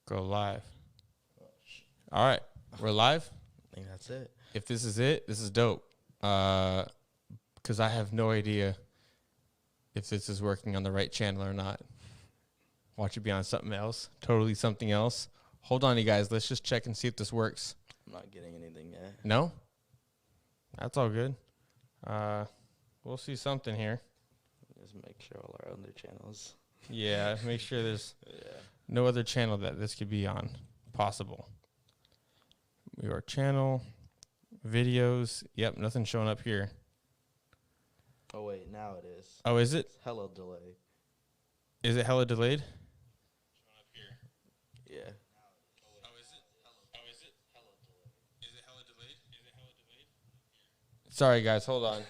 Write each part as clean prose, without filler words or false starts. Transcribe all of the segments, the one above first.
Go live. All right. We're live. I think that's it. If this is it, this is dope. Because I have no idea if this is working on the right channel or not. Watch it be on something else. Totally something else. Hold on, you guys. Let's just check and see if this works. I'm not getting anything yet. No? That's all good. We'll see something here. Just make sure all our other channels. Yeah, make sure there's no other channel that this could be on. Possible. Your channel, videos. Yep, nothing showing up here. Oh, wait, now it is. Oh, is it? It's hella delayed. Is it hella delayed? Showing up here. Yeah. Oh, is it? Oh, is it? Hella delayed. Is it hella delayed? Is it hella delayed? Sorry, guys. Hold on.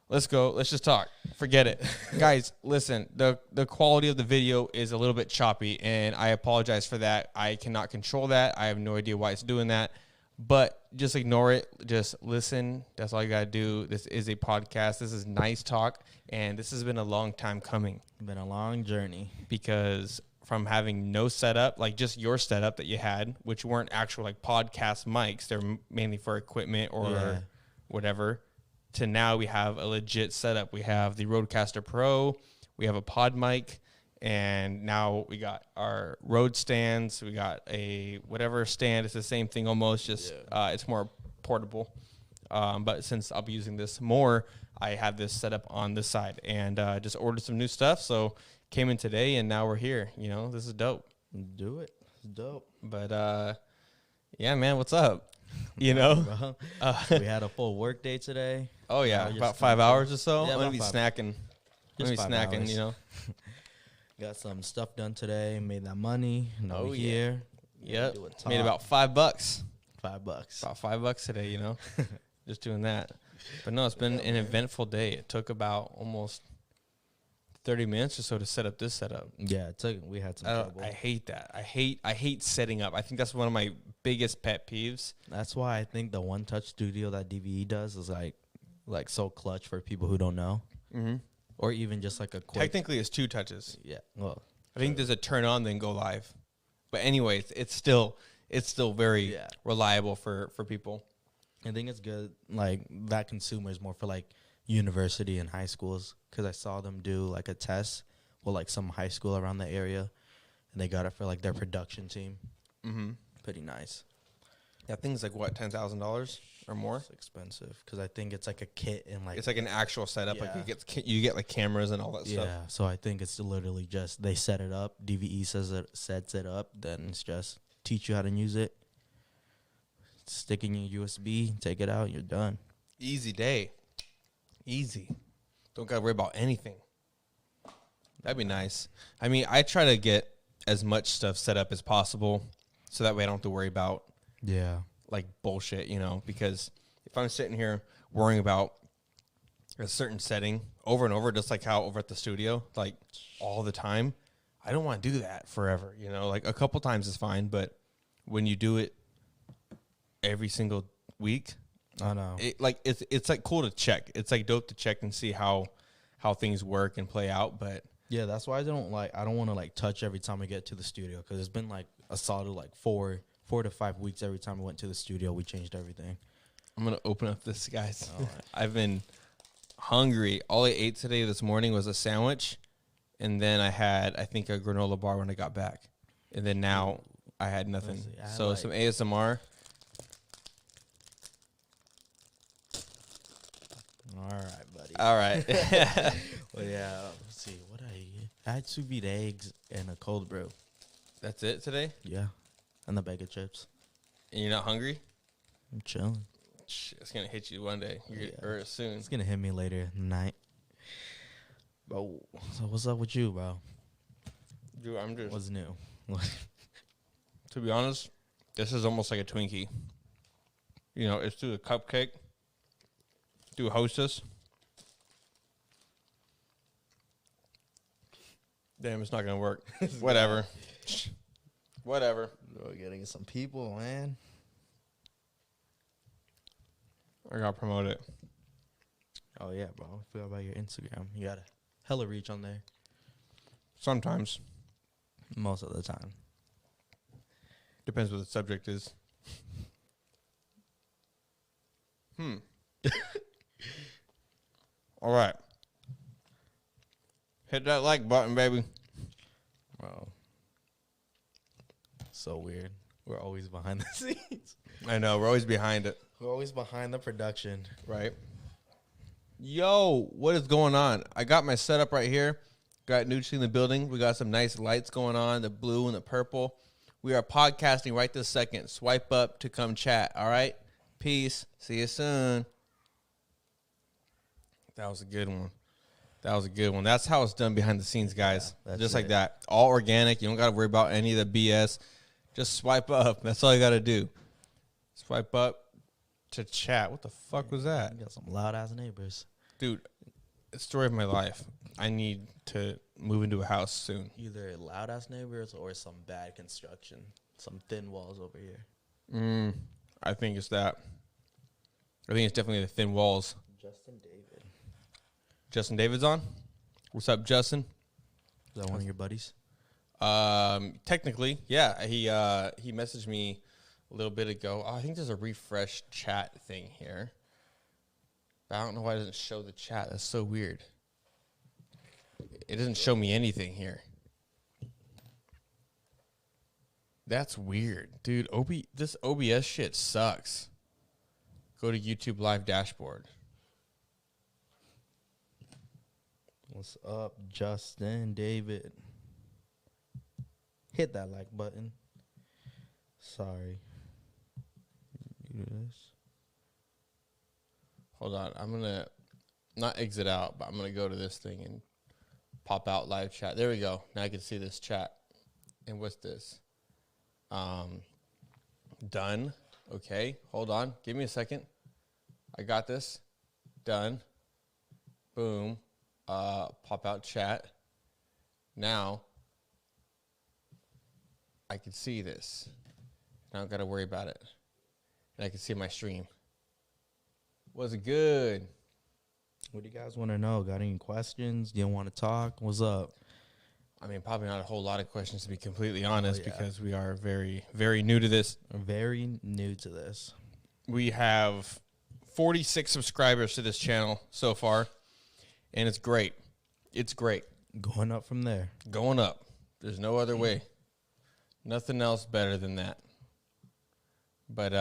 Let's go. Let's just talk. Forget it. Guys, listen, the quality of the video is a little bit choppy, and I apologize for that. I cannot control that. I have no idea why it's doing that. But just ignore it. Just listen. That's all you got to do. This is a podcast. This is NiiceTalk, and this has been a long time coming. Been a long journey. Because from having no setup, like just your setup that you had, which weren't actual like podcast mics, they're mainly for equipment or whatever, to now we have a legit setup. We have the Rodecaster Pro, we have a pod mic, and now we got our Rode stands. We got a whatever stand. It's the same thing almost, just it's more portable. But since I'll be using this more, I have this set up on this side, and just ordered some new stuff. So came in today, and now we're here. You know, this is dope. Do it. It's dope. But yeah, man, what's up? You know, we had a full work day today. Oh yeah, about 5 hours or so. Yeah, I'm gonna be snacking. Just 5 snacking, hours. You know. Got some stuff done today. Made that money. Now we're here. Yep. Do a Made about $5. $5. About $5 today. You know, just doing that. But no, it's been an eventful day. It took about almost 30 minutes or so to set up this setup. Yeah, it took. We had some trouble. I hate that. I hate setting up. I think that's one of my biggest pet peeves. That's why I think the one touch studio that DVE does is like so clutch for people who don't know, or even just like a quick. Technically, it's 2 touches. Yeah, well, I think there's a turn on then go live, but anyways, it's still very reliable for people. I think it's good. Like that consumer is more for like university and high schools, because I saw them do like a test with like some high school around the area, and they got it for like their production team. Pretty nice. That thing's like what, $10,000 or more? It's expensive because I think it's like a kit and like it's like an actual setup. Yeah. Like you get like cameras and all that stuff. Yeah, so I think it's literally just they set it up. DVE sets it up. Then it's just teach you how to use it. Stick in your USB, take it out, you're done. Easy day. Easy. Don't gotta worry about anything. That'd be nice. I mean, I try to get as much stuff set up as possible, so that way I don't have to worry about like bullshit, you know, because if I'm sitting here worrying about a certain setting over and over, just like how over at the studio, like all the time, I don't want to do that forever, you know, like a couple times is fine, but when you do it every single week, I know. It's like cool to check. It's like dope to check and see how things work and play out, but yeah, that's why I don't want to like touch every time I get to the studio, because it's been like a solid like 4 to 5 weeks every time I went to the studio. We changed everything. I'm gonna open up this, guys. All right. I've been hungry. All I ate today this morning was a sandwich, and then I had I think a granola bar when I got back, and then now I had nothing. So some ASMR. All right, buddy. All right. Well, yeah. Let's see. What I eat? I had sous vide eggs and a cold brew. That's it today? Yeah. And a bag of chips. And you're not hungry? I'm chilling. It's going to hit you one day or soon. It's going to hit me later tonight. Bro, so what's up with you, bro? Dude, I'm just... What's new? To be honest, this is almost like a Twinkie. You know, it's through a cupcake, through Hostess. Damn, it's not gonna work. Whatever. Whatever. We're getting some people, man. I gotta promote it. Oh yeah, bro. I forgot about your Instagram. You got a hella reach on there. Sometimes. Most of the time. Depends what the subject is. All right. Hit that like button, baby. Wow. So weird. We're always behind the scenes. I know. We're always behind it. We're always behind the production. Right. Yo, what is going on? I got my setup right here. Got Nouchaly in the building. We got some nice lights going on, the blue and the purple. We are podcasting right this second. Swipe up to come chat. All right. Peace. See you soon. That was a good one. That was a good one. That's how it's done behind the scenes, guys. Yeah, just like that. All organic. You don't got to worry about any of the BS. Just swipe up. That's all you got to do. Swipe up to chat. What the fuck was that? You got some loud-ass neighbors. Dude, it's the story of my life. I need to move into a house soon. Either loud-ass neighbors or some bad construction. Some thin walls over here. I think it's that. I think it's definitely the thin walls. Justin David. Justin David's on? What's up, Justin? Is that one of your buddies? Technically, yeah. He messaged me a little bit ago. Oh, I think there's a refresh chat thing here. But I don't know why it doesn't show the chat. That's so weird. It doesn't show me anything here. That's weird. Dude, this OBS shit sucks. Go to YouTube Live dashboard. What's up, Justin David? Hit that like button. Sorry. Do this. Hold on. I'm going to not exit out, but I'm going to go to this thing and pop out live chat. There we go. Now I can see this chat. And what's this? Done. Okay. Hold on. Give me a second. I got this. Done. Boom. Pop out chat. Now I can see this. I don't got to worry about it. And I can see my stream. Was it good? What do you guys want to know? Got any questions? Do you want to talk? What's up? I mean, probably not a whole lot of questions, to be completely honest, because we are very, very new to this. Very new to this. We have 46 subscribers to this channel so far, and it's great. It's great. Going up from there. Going up. There's no other way. Nothing else better than that. But,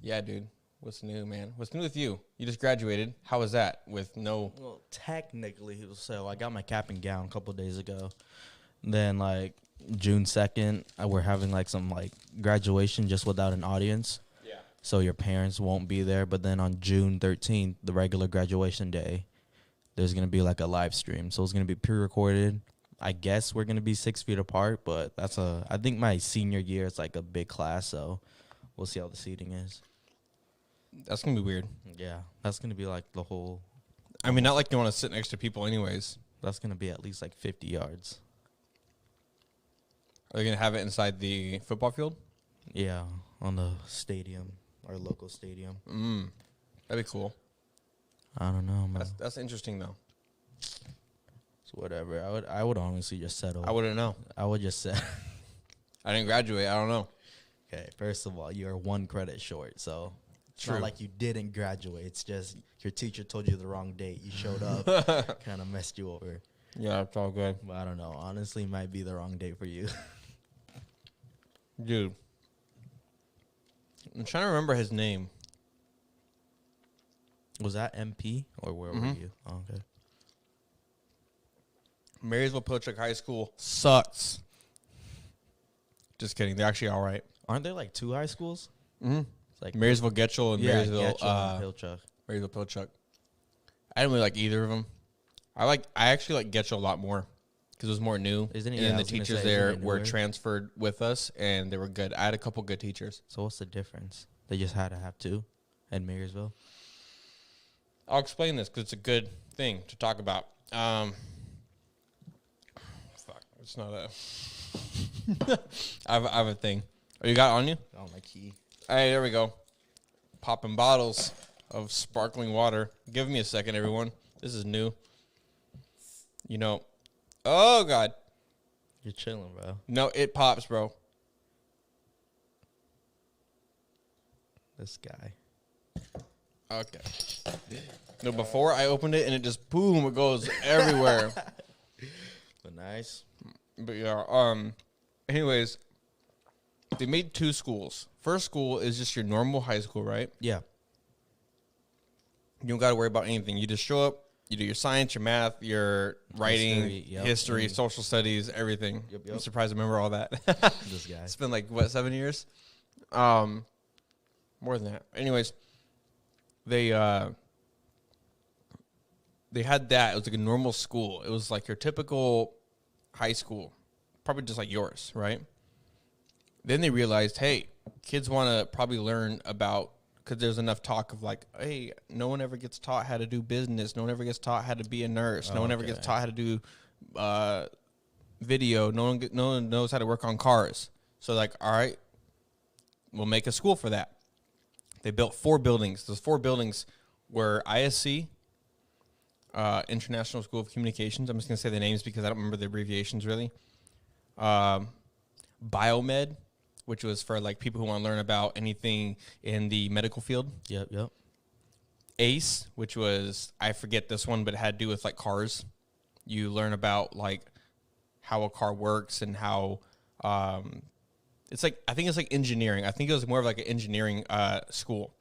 yeah, dude. What's new, man? What's new with you? You just graduated. How was that with no... Well, technically, so I got my cap and gown a couple of days ago. Then, like, June 2nd, we're having, like, some, like, graduation just without an audience. Yeah. So your parents won't be there. But then on June 13th, the regular graduation day, there's going to be, like, a live stream. So it's going to be pre-recorded. I guess we're going to be 6 feet apart. But I think my senior year is, like, a big class. So we'll see how the seating is. That's going to be weird. Yeah, that's going to be like the whole... I mean, not like you want to sit next to people anyways. That's going to be at least like 50 yards. Are they going to have it inside the football field? Yeah, on the stadium, our local stadium. That'd be cool. I don't know, man. That's interesting, though. It's whatever. I would honestly just settle. I wouldn't know. I would just say... I didn't graduate. I don't know. Okay, first of all, you're 1 credit short, so... It's True. not like you didn't graduate. It's just your teacher told you the wrong date. You showed up, kind of messed you over. Yeah, it's all good. But I don't know. Honestly, it might be the wrong date for you. Dude. I'm trying to remember his name. Was that MP or where were you? Oh, okay. Marysville Pilchuck High School sucks. Just kidding. They're actually all right. Aren't there like 2 high schools? Mm-hmm. It's like Marysville Getchell and Marysville and Pilchuck. Marysville Pilchuck. I didn't really like either of them. I actually like Getchell a lot more because it was more new. Isn't it? And Yeah, the teachers there were transferred with us, and they were good. I had a couple good teachers. So what's the difference? They just had to have 2 at Marysville. I'll explain this because it's a good thing to talk about. Fuck. It's not a. I have a thing. Oh, you got it on you? Oh, my key. All right, there we go. Popping bottles of sparkling water. Give me a second, everyone. This is new. You know. Oh, God. You're chilling, bro. No, it pops, bro. This guy. Okay. No, before I opened it, and it just, boom, it goes everywhere. But nice. But, yeah, anyways, they made 2 schools. First school is just your normal high school, right? Yeah. You don't got to worry about anything. You just show up, you do your science, your math, your writing, history, social studies, everything. Yep. I'm surprised I remember all that. This guy. It's been like, what, 7 years? More than that. Anyways, they had that. It was like a normal school. It was like your typical high school, probably just like yours, right? Then they realized, hey, kids want to probably learn about, because there's enough talk of like, hey, no one ever gets taught how to do business. No one ever gets taught how to be a nurse. No one ever gets taught how to do video. No one knows how to work on cars. So like, all right, we'll make a school for that. They built 4 buildings. Those 4 buildings were ISC, International School of Communications. I'm just going to say the names because I don't remember the abbreviations really. Biomed, which was for like people who want to learn about anything in the medical field. Yep. ACE, which was, I forget this one, but it had to do with like cars. You learn about like how a car works and how it's like, I think it's like engineering. I think it was more of like an engineering school.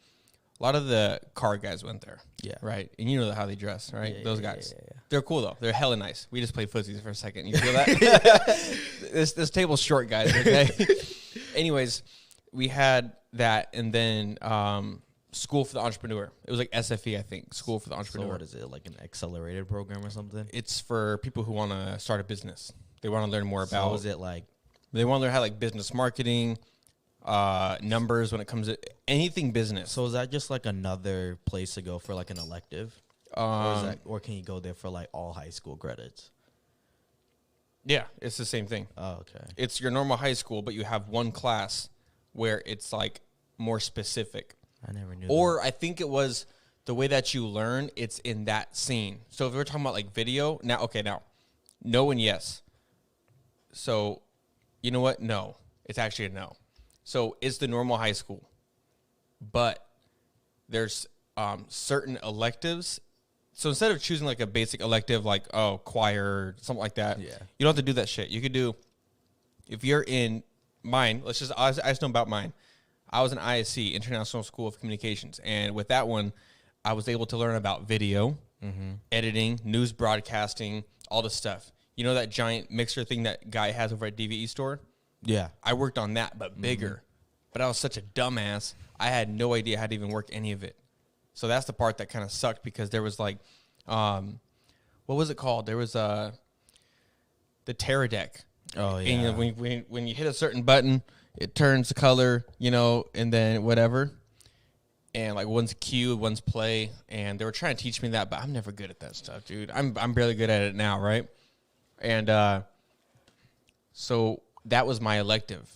A lot of the car guys went there. Yeah. Right. And you know how they dress, right? Yeah, Those yeah, guys. yeah. They're cool though. They're hella nice. We just played footsies for a second. You feel that? This table's short, guys. Okay. Anyways, we had that, and then School for the Entrepreneur. It was like SFE, I think. School for the Entrepreneur. So what is it, like an accelerated program or something? It's for people who want to start a business. They want to learn more about. So is it like? They want to learn how like business marketing, numbers when it comes to anything business. So is that just like another place to go for like an elective, or can you go there for like all high school credits? Yeah, it's the same thing. Oh, okay. It's your normal high school, but you have one class where it's like more specific. I never knew. Or I think it was the way that you learn, it's in that scene. So if we're talking about like video, now, no and yes. So, you know what? No. It's actually a no. So it's the normal high school. But there's certain electives. So instead of choosing like a basic elective like, oh, choir, something like that, Yeah. you don't have to do that shit. You could do, if you're in mine, I just know about mine. I was in ISC, International School of Communications. And with that one, I was able to learn about video, editing, news broadcasting, all this stuff. You know that giant mixer thing that guy has over at DVE store? Yeah. I worked on that, but bigger. But I was such a dumbass. I had no idea how to even work any of it. So that's the part that kind of sucked because there was like, what was it called? There was the Teradek. Oh, yeah. And you know, when you hit a certain button, it turns the color, you know, and then whatever. And like one's cue, one's play. And they were trying to teach me that, but I'm never good at that stuff, dude. I'm barely good at it now, right? And so that was my elective.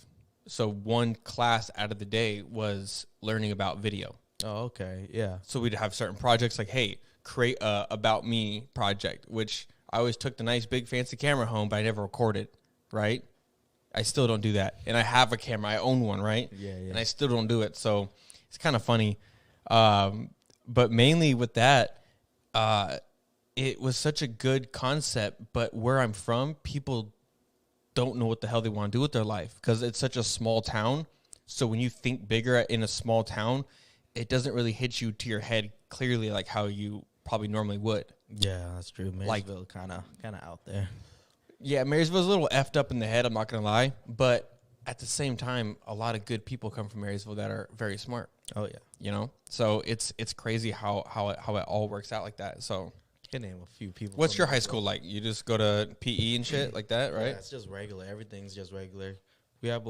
So one class out of the day was learning about video. Oh, okay. Yeah. So we'd have certain projects like, hey, create a About Me project, which I always took the nice big fancy camera home, but I never recorded, right? I still don't do that. And I have a camera. I own one, right? Yeah. And I still don't do it. So it's kind of funny. But mainly with that, it was such a good concept. But where I'm from, people don't know what the hell they want to do with their life because it's such a small town. So when you think bigger in a small town, it doesn't really hit you to your head clearly like how you probably normally would. Yeah, that's true. Marysville kind of out there. Yeah, Marysville's a little effed up in the head, I'm not going to lie. But at the same time, a lot of good people come from Marysville that are very smart. Oh, yeah. You know? So it's crazy how it all works out like that. So I can name a few people. what's your high school like? You just go to PE and shit like that, right? Yeah, it's just regular. Everything's just regular. We have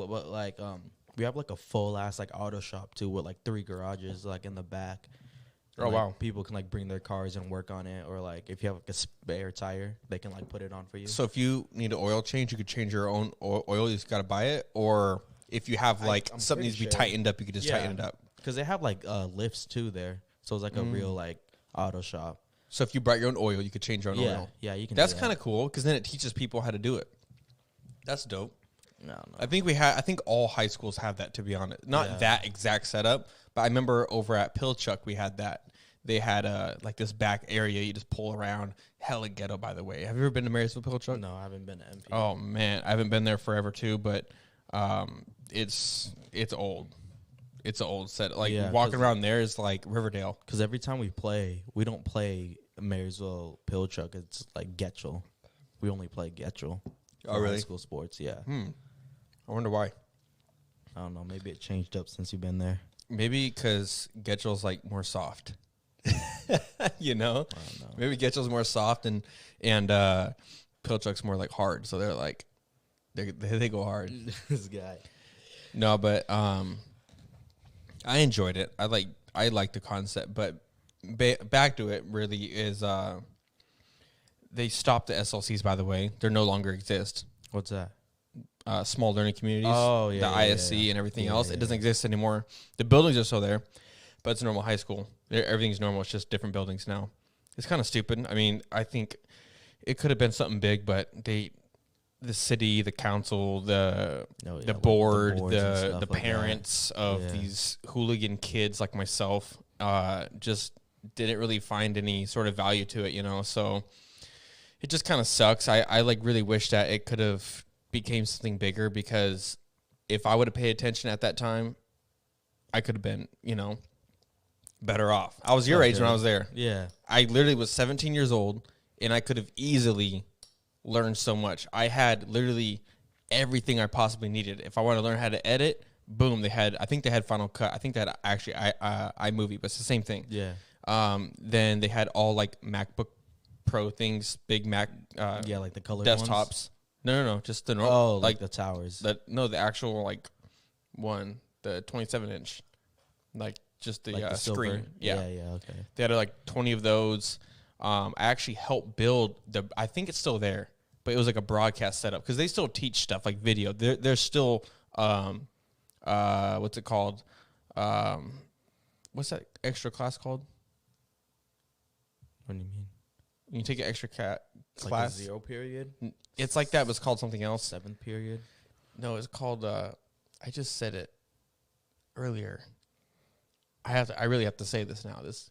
we have like a full ass like auto shop too with like 3 garages like in the back. Oh, wow. People can like bring their cars and work on it, or like if you have like a spare tire, they can like put it on for you. So if you need an oil change, you could change your own oil. You just got to buy it. Or if you have like something needs to be tightened up, you could just tighten it up. Because they have like lifts too there. So it's like a real like auto shop. So if you brought your own oil, you could change your own oil. Yeah, you can. That's kind of cool because then it teaches people how to do it. That's dope. No. I think all high schools have that, to be honest. Not that exact setup, but I remember over at Pilchuck we had that. They had like this back area you just pull around. Hella ghetto, by the way. Have you ever been to Marysville Pilchuck? No, I haven't been to MP. Oh man, I haven't been there forever too, but it's old. It's an old set. Like walking around there is like Riverdale. Because every time we don't play Marysville Pilchuck. It's like Getchell. We only play Getchell. Oh, really? High school sports, yeah. I wonder why. I don't know. Maybe it changed up since you've been there. Maybe because Getchell's like more soft. You know? I don't know. Maybe Getchell's more soft and Pilchuck's more like hard. So they're like they go hard. This guy. No, but I enjoyed it. I like the concept, but back to it really is they stopped the SLCs, by the way. They no longer exist. What's that? Small learning communities. Oh, yeah. The ISC and everything else. It doesn't exist anymore. The buildings are still there, but it's a normal high school. Everything's normal. It's just different buildings now. It's kind of stupid. I mean, I think it could have been something big, but the city, the council, the board, the parents of these hooligan kids like myself just didn't really find any sort of value to it, you know? So it just kind of sucks. I like really wish that it could have became something bigger, because if I would have paid attention at that time, I could have been, you know, better off. I was your age when I was there. Yeah. I literally was 17 years old, and I could have easily learned so much. I had literally everything I possibly needed. If I wanted to learn how to edit, boom, I think they had Final Cut. I think they had actually iMovie, but it's the same thing. Yeah. Then they had all like MacBook Pro things, big Mac. Like the color desktops. Ones? No, just the normal. Oh, like the towers. The actual like one, the 27-inch, like just the, like the screen. silver. Yeah, okay. They had like 20 of those. I actually helped build I think it's still there, but it was like a broadcast setup, because they still teach stuff like video. They're still, what's it called? What's that extra class called? What do you mean? You take an extra class. Like a 0 period? It's like that, but it's called something else. 7th period? No, it's called, I just said it earlier. I really have to say this now. This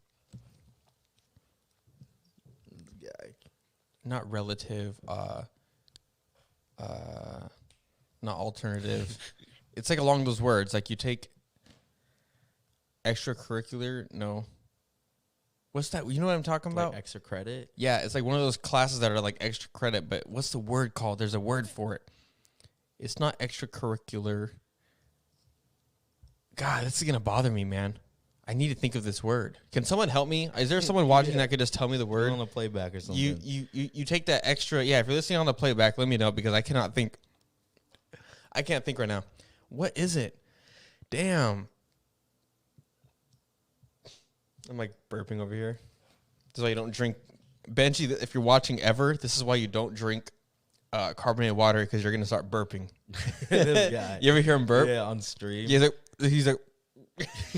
guy. Not relative, not alternative. It's like along those words. Like you take extracurricular. No. What's that? You know what I'm talking about? Like extra credit? Yeah, it's like one of those classes that are like extra credit, but what's the word called? There's a word for it. It's not extracurricular. God, this is going to bother me, man. I need to think of this word. Can someone help me? Is there someone watching that could just tell me the word? On the playback or something. You take that extra. Yeah, if you're listening on the playback, let me know, because I cannot think. I can't think right now. What is it? Damn. I'm like burping over here. This is why you don't drink. Benji, if you're watching ever, this is why you don't drink carbonated water, because you're going to start burping. This guy. You ever hear him burp? Yeah, on stream. Yeah, he's like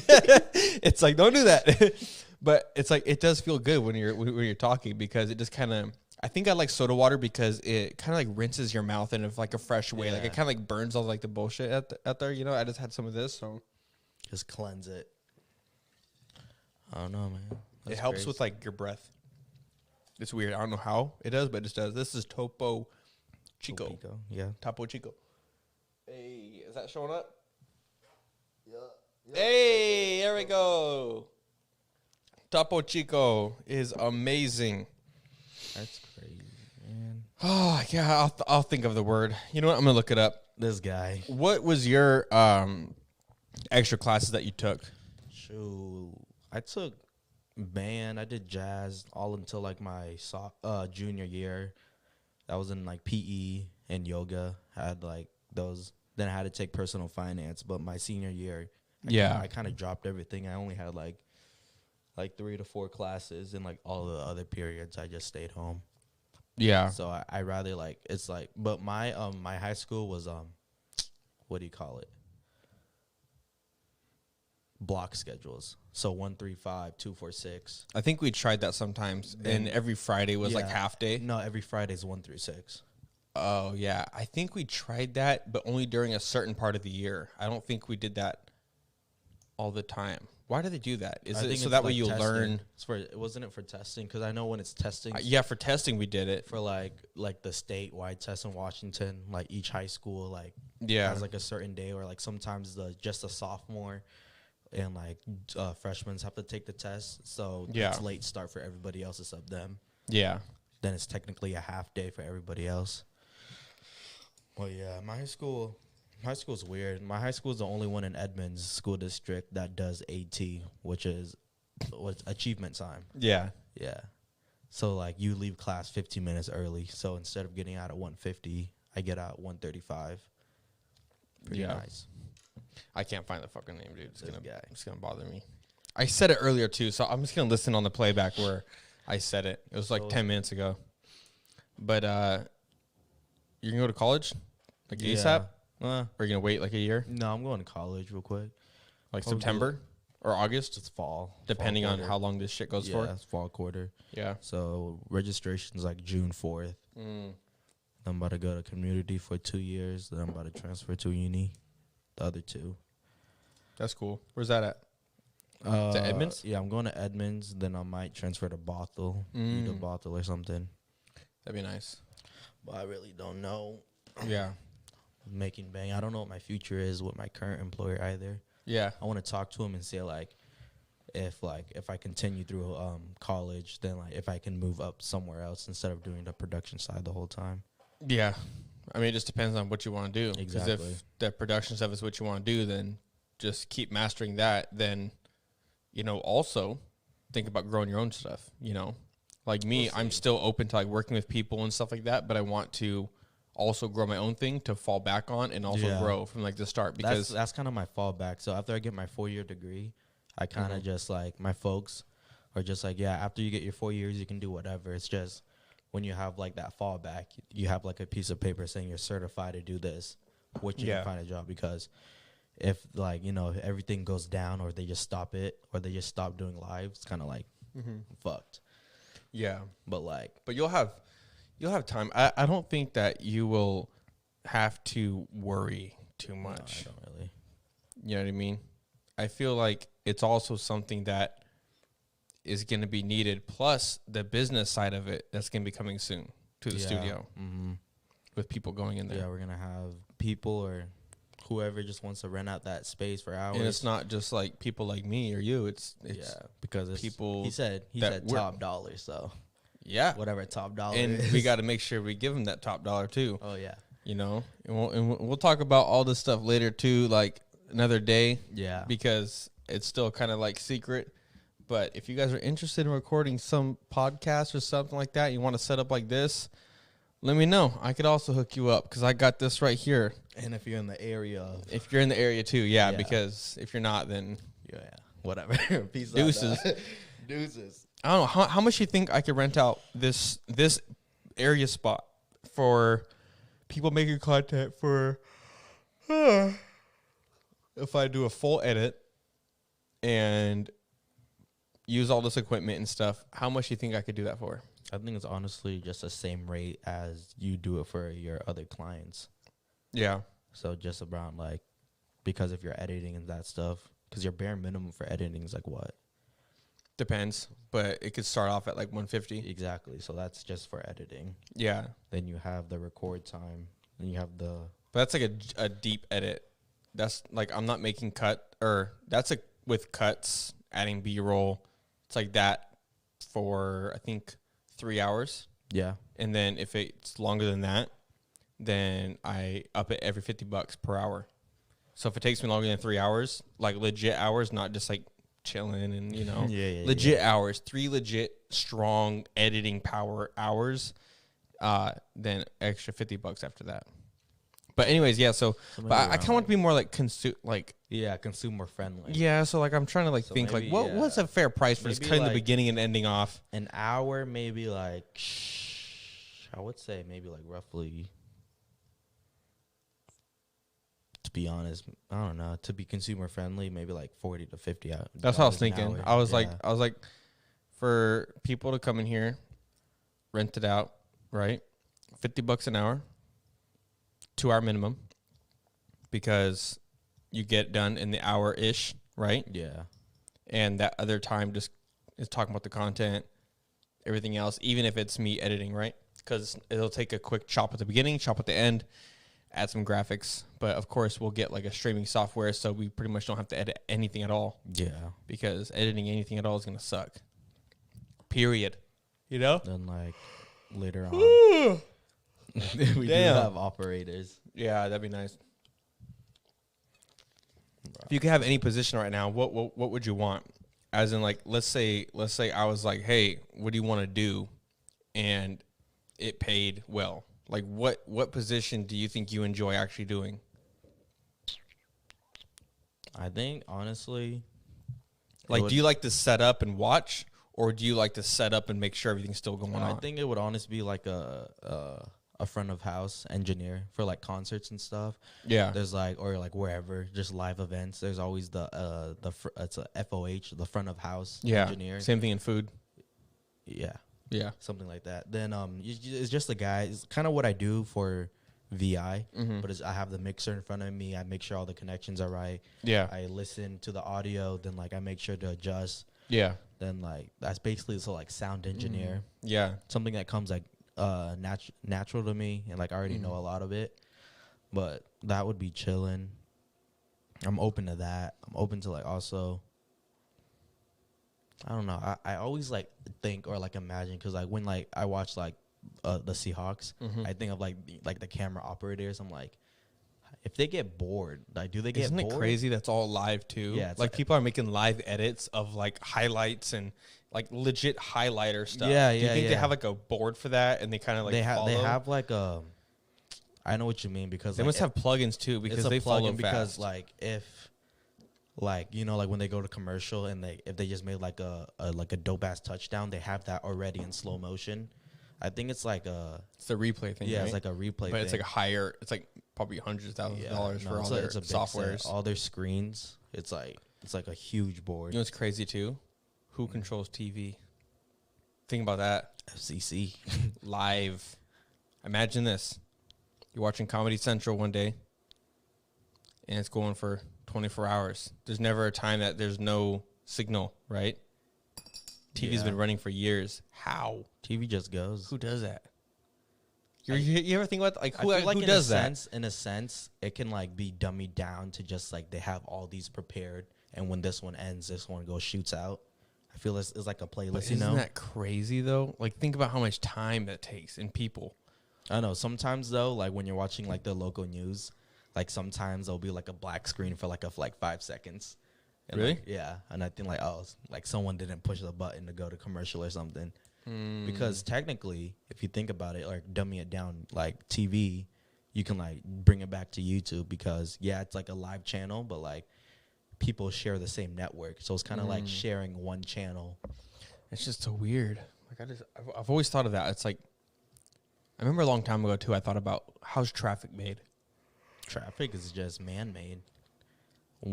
it's like, don't do that. But it's like, it does feel good when you're talking, because it just kind of, I think I like soda water because it kind of like rinses your mouth in like a fresh way. Like it kind of like burns all like the bullshit out there, you know. I just had some of this, so just cleanse it. I don't know, man. It helps with like your breath. It's weird. I don't know how it does, but it just does. This is Topo Chico. Yeah. Topo Chico. Hey, is that showing up? Yeah. Hey, there we go. Topo Chico is amazing. That's crazy, man. Oh, yeah, I'll think of the word. You know what? I'm going to look it up. This guy. What was your extra classes that you took? Shoot. I took band. I did jazz all until like my junior year. That was in like PE and yoga. I had like those. Then I had to take personal finance. But my senior year, I kind of dropped everything. I only had like like 3 to 4 classes, and like all the other periods I just stayed home. Yeah. So I rather like, it's like, but my high school was what do you call it? Block schedules. So 135, 246. I think we tried that sometimes, and every Friday was like half day. No, every Friday is 1 through 6. Oh yeah, I think we tried that, but only during a certain part of the year. I don't think we did that all the time. Why do they do that? Is it so that way you learn? It's for, wasn't it for testing? Because I know when it's testing. Yeah, for testing we did it for like the statewide test in Washington. Like each high school has like a certain day, or like sometimes just a sophomore and like freshmen have to take the test. So it's late start for everybody else except them. Yeah. Then it's technically a half day for everybody else. Well, yeah, my high school's weird. My high school is the only one in Edmonds school district that does AT, which is achievement time. Yeah. Yeah. So like you leave class 15 minutes early. So instead of getting out at 1:50, I get out at 1:35. Pretty nice. I can't find the fucking name, dude. It's gonna bother me. I said it earlier too, so I'm just gonna listen on the playback where I said it. It was like 10 minutes ago. But you're gonna go to college, like ASAP, or are you gonna wait like a year? No, I'm going to college real quick. Like September or August? It's fall, depending on how long this shit goes for. Yeah, it's fall quarter. Yeah. So registration's like June 4th. I'm about to go to community for 2 years. Then I'm about to transfer to uni. The other 2. That's cool. Where's that at? To Edmonds? Yeah, I'm going to Edmonds. Then I might transfer to Bothell, either Bothell or something. That'd be nice. But I really don't know. Yeah. Making bang. I don't know what my future is with my current employer either. Yeah. I want to talk to him and say if I continue through college, then like if I can move up somewhere else instead of doing the production side the whole time. Yeah. I mean, it just depends on what you want to do. Exactly. Because if the production stuff is what you want to do, then just keep mastering that. Then, also think about growing your own stuff, Like me, I'm still open to like working with people and stuff like that, but I want to also grow my own thing to fall back on and also grow from like the start, because that's kind of my fallback. So after I get my 4-year degree, I kind of just like, my folks are just like, yeah, after you get your 4 years, you can do whatever. It's just when you have like that fallback, you have like a piece of paper saying you're certified to do this, which you can find a job. Because if like, everything goes down, or they just stop it, or they just stop doing live, it's kind of like fucked. Yeah. But you'll have time. I don't think that you will have to worry too much. No, I don't really. You know what I mean? I feel like it's also something that is going to be needed, plus the business side of it that's going to be coming soon to the studio with people going in there. Yeah, we're going to have people or whoever just wants to rent out that space for hours. And it's not just like people like me or you. It's because it's people. He said top dollar, so whatever top dollar. And is. we got to make sure we give them that top dollar too. Oh yeah, and we'll talk about all this stuff later too, like another day. Yeah, because it's still kind of like secret. But if you guys are interested in recording some podcast or something like that, you want to set up like this, let me know. I could also hook you up because I got this right here. And if you're in the area. If you're in the area too, yeah. Because if you're not, then. Yeah, whatever. Peace Deuces. Deuces. I don't know. How much you think I could rent out this area spot for people making content for. If I do a full edit and use all this equipment and stuff, how much do you think I could do that for? I think it's honestly just the same rate as you do it for your other clients. Yeah. So just around like, because if you're editing and that stuff, because your bare minimum for editing is like what? Depends, but it could start off at like 150. Exactly. So that's just for editing. Yeah. Then you have the record time. Then you have the. But that's like a deep edit. That's like, I'm not making that's with cuts, adding B-roll. It's like that for, I think, 3 hours. Yeah. And then if it's longer than that, then I up it every $50 per hour. So if it takes me longer than 3 hours, like legit hours, not just like chilling and, legit hours, 3 legit strong editing power hours, then extra $50 after that. But anyways, yeah. So, So but I maybe kind of want to be more like consumer friendly. Yeah. So like I'm trying to like So think like maybe, what's a fair price for just maybe cutting the like beginning and ending off. An hour, maybe like I would say maybe like roughly. To be honest, I don't know. To be consumer friendly, maybe like 40 to 50 out. That's what I was thinking. I was like, for people to come in here, rent it out, right? $50 an hour, 2 hour minimum, because you get done in the hour ish, right? Yeah. And that other time just is talking about the content, everything else, even if it's me editing, right? Because it'll take a quick chop at the beginning, chop at the end, add some graphics. But of course, we'll get like a streaming software, so we pretty much don't have to edit anything at all. Yeah. Because editing anything at all is going to suck. Period. You know? Then like later on, we do have operators. Yeah, that'd be nice. If you could have any position right now, what would you want? As in, like, let's say I was like, hey, what do you want to do? And it paid well. Like, what position do you think you enjoy actually doing? I think honestly, like, do you like to set up and watch, or do you like to set up and make sure everything's still going on? I think it would honestly be like a front of house engineer for like concerts and stuff. Yeah. There's like, or like wherever, just live events. There's always it's a FOH, the front of house engineer. Same thing in food. Yeah. Yeah. Something like that. Then it's just a guy. It's kind of what I do for VI, but I have the mixer in front of me. I make sure all the connections are right. Yeah. I listen to the audio. Then like I make sure to adjust. Yeah. Then like that's basically like sound engineer. Yeah. Something that comes like natural to me, and like I already know a lot of it. But that would be chilling. I'm open to that. I'm open to like also. I don't know. I always like think or like imagine, because like when like I watch like the Seahawks, I think of like the camera operators. I'm like, if they get bored, like do they get Isn't bored? it crazy? That's all live too. Yeah, it's like people are making live edits of like highlights and like legit highlighter stuff. Do you think they have like a board for that, and they kind of like they have like a. I know what you mean, because they like must have plugins too, because they follow fast. Because like if. Like, you know, like when they go to commercial and if they just made like a dope ass touchdown, they have that already in slow motion. I think it's like it's a replay thing. Yeah, right? It's like a replay. But it's like it's like probably hundreds of thousands of dollars for all their softwares, all their screens. It's like a huge board. You know what's crazy too? Who controls TV? Think about that. FCC live. Imagine this: you're watching Comedy Central one day, and it's going for 24 hours. There's never a time that there's no signal, right? TV's been running for years. How? TV just goes. Who does that? You ever think about like who like does that? In a sense, it can like be dummied down to just like they have all these prepared, and when this one ends, this one shoots out. I feel it's like a playlist. But isn't that crazy though? Like think about how much time that takes in people. I know. Sometimes though, like when you're watching like the local news. Like sometimes there'll be like a black screen for like 5 seconds. And really? Like, yeah. And I think like, oh, like someone didn't push the button to go to commercial or something. Because technically, if you think about it, like dummy it down, like TV, you can like bring it back to YouTube, because it's like a live channel, but like people share the same network. So it's kind of like sharing one channel. It's just so weird. Like I've always thought of that. It's like, I remember a long time ago too, I thought about how's traffic made? Traffic is just man-made.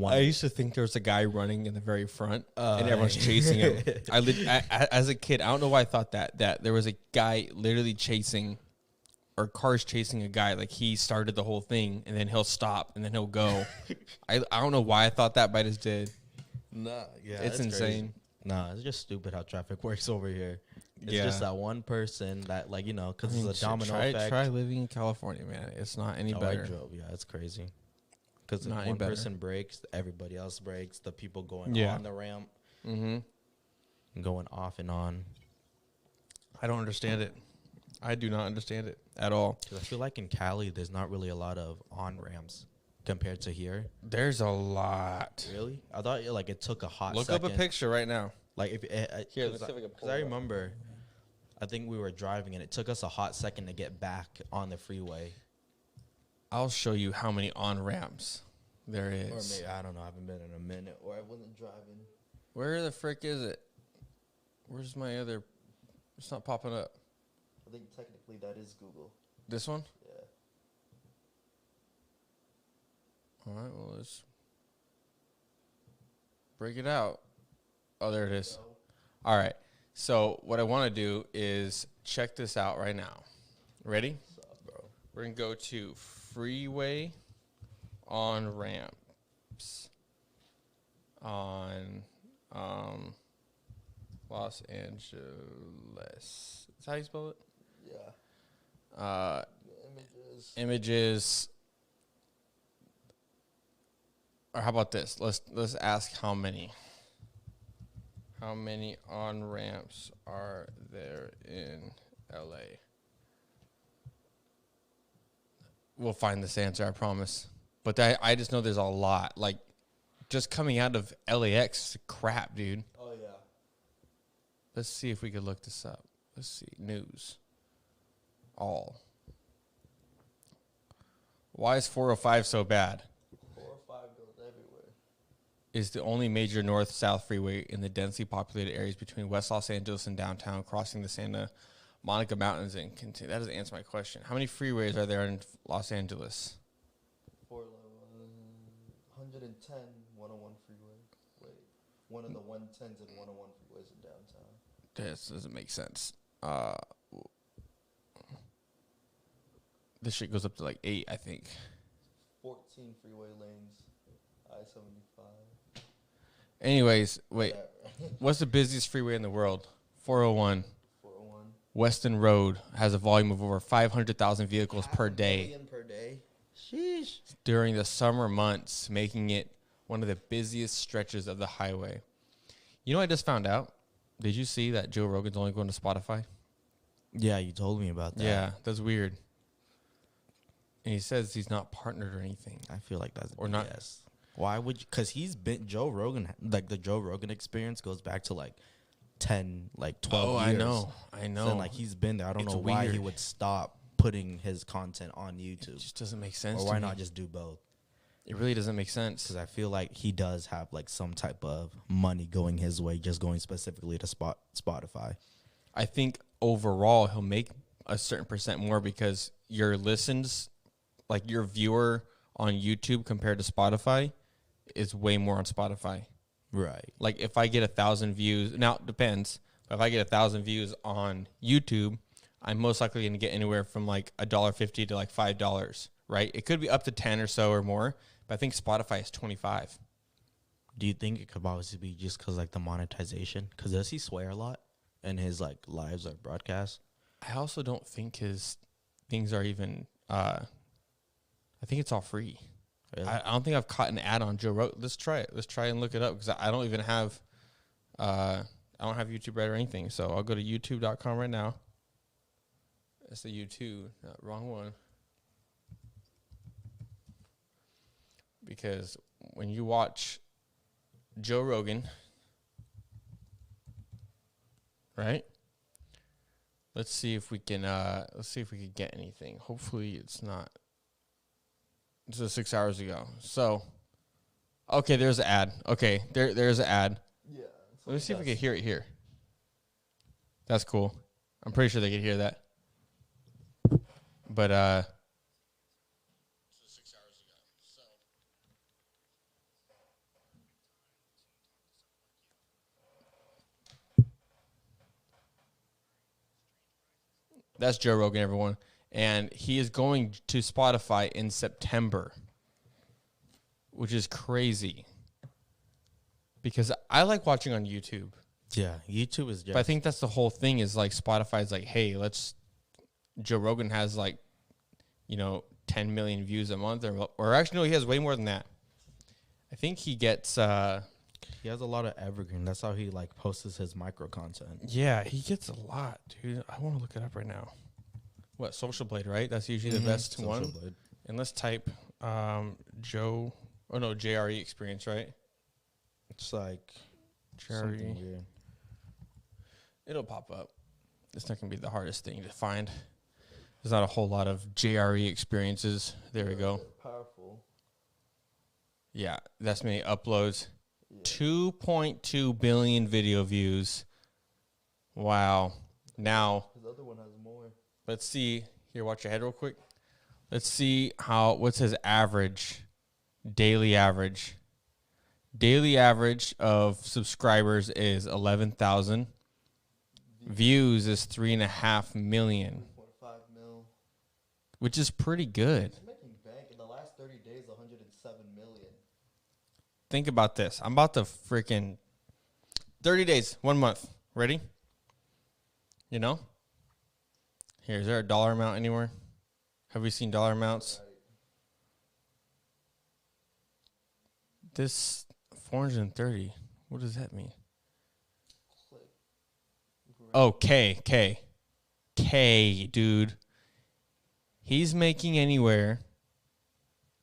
I used to think there was a guy running in the very front and everyone's chasing him. As a kid, I don't know why I thought that there was a guy literally chasing, or cars chasing a guy. Like he started the whole thing and then he'll stop and then he'll go. I don't know why I thought that, but I just did. Nah, yeah, it's insane. Crazy. Nah, it's just stupid how traffic works over here. It's just that one person that, like, you know, because it's a domino effect. Try living in California, man. It's not any better. I drove. Yeah, it's crazy. Because if one person breaks, everybody else breaks. The people going on the ramp, going off and on. I don't understand it. I do not understand it at all. Because I feel like in Cali, there's not really a lot of on ramps compared to here. There's a lot. Really? I thought it took a hot. Look up a picture right now. Like if here, let's see if I can pull it up. Because I remember, I think we were driving and it took us a hot second to get back on the freeway. I'll show you how many on ramps there is. Or maybe, I don't know. I haven't been in a minute, or I wasn't driving. Where the frick is it? Where's my other? It's not popping up. I think technically that is Google. This one? Yeah. All right, well, let's break it out. Oh, there it is. All right. So what I want to do is check this out right now. Ready? What's up, bro? We're going to go to freeway on ramps on Los Angeles. Is that how you spell it? Yeah. Images. Or how about this? Let's ask how many. How many on ramps are there in LA? We'll find this answer, I promise. But I just know there's a lot. Like, just coming out of LAX, crap, dude. Oh, yeah. Let's see if we could look this up. Let's see. News. All. Why is 405 so bad? 405 goes everywhere. Is the only major north-south freeway in the densely populated areas between West Los Angeles and downtown, crossing the Santa Monica Mountains and continue. That doesn't answer my question. How many freeways are there in Los Angeles? 110, 101 freeway. Wait, one of the 110s and 101 freeways in downtown. This doesn't make sense. This shit goes up to like 8, I think. 14 freeway lanes, I-75. Anyways, wait. What's the busiest freeway in the world? 401. 401. Weston Road has a volume of over 500,000 vehicles per day. Per day. Sheesh. During the summer months, making it one of the busiest stretches of the highway. You know what I just found out? Did you see that Joe Rogan's only going to Spotify? Yeah, you told me about that. Yeah, that's weird. And he says he's not partnered or anything. I feel like that's or BS. not. Why would you? Because he's been Joe Rogan. Like the Joe Rogan experience goes back to like 10, like 12 years. I know. So like he's been there. I don't It's know why he weird. would stop putting his content on YouTube. It just doesn't make sense. Or to why me. not just do both? It really doesn't make sense. Because I feel like he does have like some type of money going his way, just going specifically to Spotify. I think overall he'll make a certain percent more because your listens, like your viewer on YouTube compared to Spotify, is way more on Spotify. Right. Like if I get 1,000 views, now it depends, but if I get 1,000 views on YouTube, I'm most likely going to get anywhere from like $1.50 to like $5, right? It could be up to 10 or so or more, but I think Spotify is 25. Do you think it could obviously be just because like the monetization? Because does he swear a lot in his like lives or broadcasts? I also don't think his things are even, I think it's all free. Really? I don't think I've caught an ad on Joe Rogan. Let's try it. Let's try and look it up because I don't even have, I don't have YouTube Red or anything. So I'll go to youtube.com right now. That's the YouTube, wrong one. Because when you watch Joe Rogan, right? Let's see if we can get anything. Hopefully it's not. This was 6 hours ago. So, okay, there's an ad. Okay, there's an ad. Yeah. Let me see if we can hear it here. That's cool. I'm pretty sure they could hear that. But this was 6 hours ago. So that's Joe Rogan, everyone. And he is going to Spotify in September, which is crazy. Because I like watching on YouTube. Yeah, YouTube is just... But I think that's the whole thing is like Spotify's like, hey, Joe Rogan has like, 10 million views a month. Or actually, no, he has way more than that. I think he gets... he has a lot of evergreen. That's how he like posts his micro content. Yeah, he gets a lot, dude. I want to look it up right now. What, Social Blade, right? That's usually the best Social one. Blade. And let's type JRE experience, right? It's like JRE. something weird. It'll pop up. It's not going to be the hardest thing to find. There's not a whole lot of JRE experiences. There we go. Powerful. Yeah, that's many uploads. 2.2 billion video views. Wow. Now, His other one has more. let's see. Here, watch your head real quick. Let's see what's his average, daily average. Daily average of subscribers is 11,000. Views is 3.5 million. 3.5 mil. Which is pretty good. He's making bank in the last 30 days, 107 million. Think about this. I'm about to freaking 30 days, 1 month. Ready? You know? Here, is there a dollar amount anywhere? Have we seen dollar amounts? This 430. What does that mean? Oh, K, dude. He's making anywhere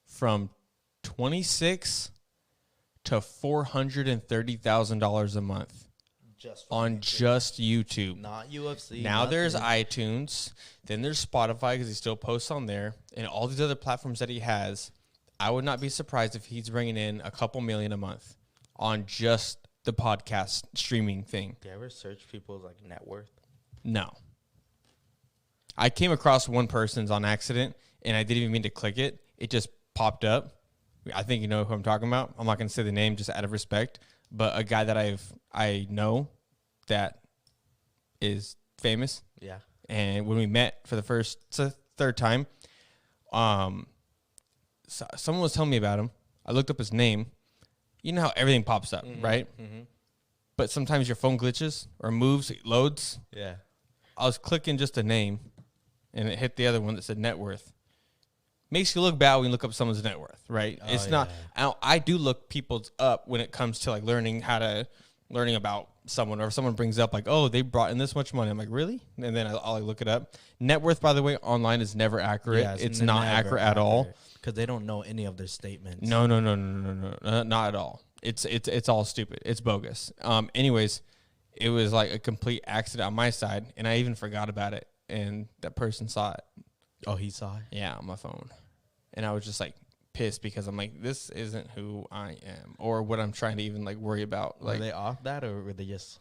from $26,000 to $430,000 a month on just YouTube. Not UFC. Now nothing. there's iTunes, then there's Spotify because he still posts on there, and all these other platforms that he has. I would not be surprised if he's bringing in a couple million a month on just the podcast streaming thing. Do you ever search people's like net worth? No. I came across one person's on accident, and I didn't even mean to click it. It just popped up. I think you know who I'm talking about. I'm not going to say the name just out of respect, but a guy that I know that is famous. Yeah. And when we met for the third time, someone was telling me about him. I looked up his name. You know how everything pops up, right? Mm-hmm. But sometimes your phone glitches or moves, it loads. Yeah. I was clicking just a name, and it hit the other one that said net worth. Makes you look bad when you look up someone's net worth, right? Oh, It's yeah. not. I do look people's up when it comes to like learning about someone, or if someone brings up like, oh, they brought in this much money. I'm like, really? And then I'll like look it up. Net worth, by the way, online is never accurate. Yeah, it's not accurate at all because they don't know any of their statements. No, not at all. It's all stupid. It's bogus. Anyways, it was like a complete accident on my side, and I even forgot about it, and that person saw it. Oh, he saw it? Yeah, on my phone. And I was just like pissed because I'm like, this isn't who I am or what I'm trying to even like worry about. Like, were they off that, or were they just?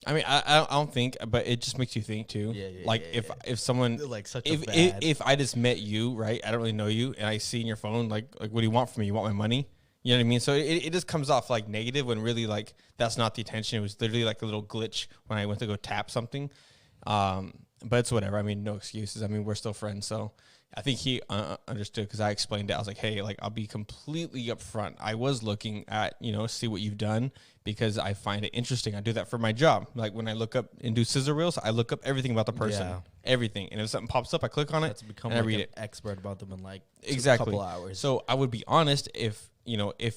I mean, I don't think, but it just makes you think too. If someone like such if I just met you, right? I don't really know you, and I see in your phone like what do you want from me? You want my money? You know what I mean? So it just comes off like negative when really like that's not the intention. It was literally like a little glitch when I went to go tap something. But it's whatever. I mean, no excuses. I mean, we're still friends. So I think he understood because I explained it. I was like, hey, like I'll be completely upfront. I was looking at, see what you've done because I find it interesting. I do that for my job. Like when I look up and do scissor reels, I look up everything about the person, everything. And if something pops up, I click on it and I read it. Expert about them in like a couple hours. So I would be honest if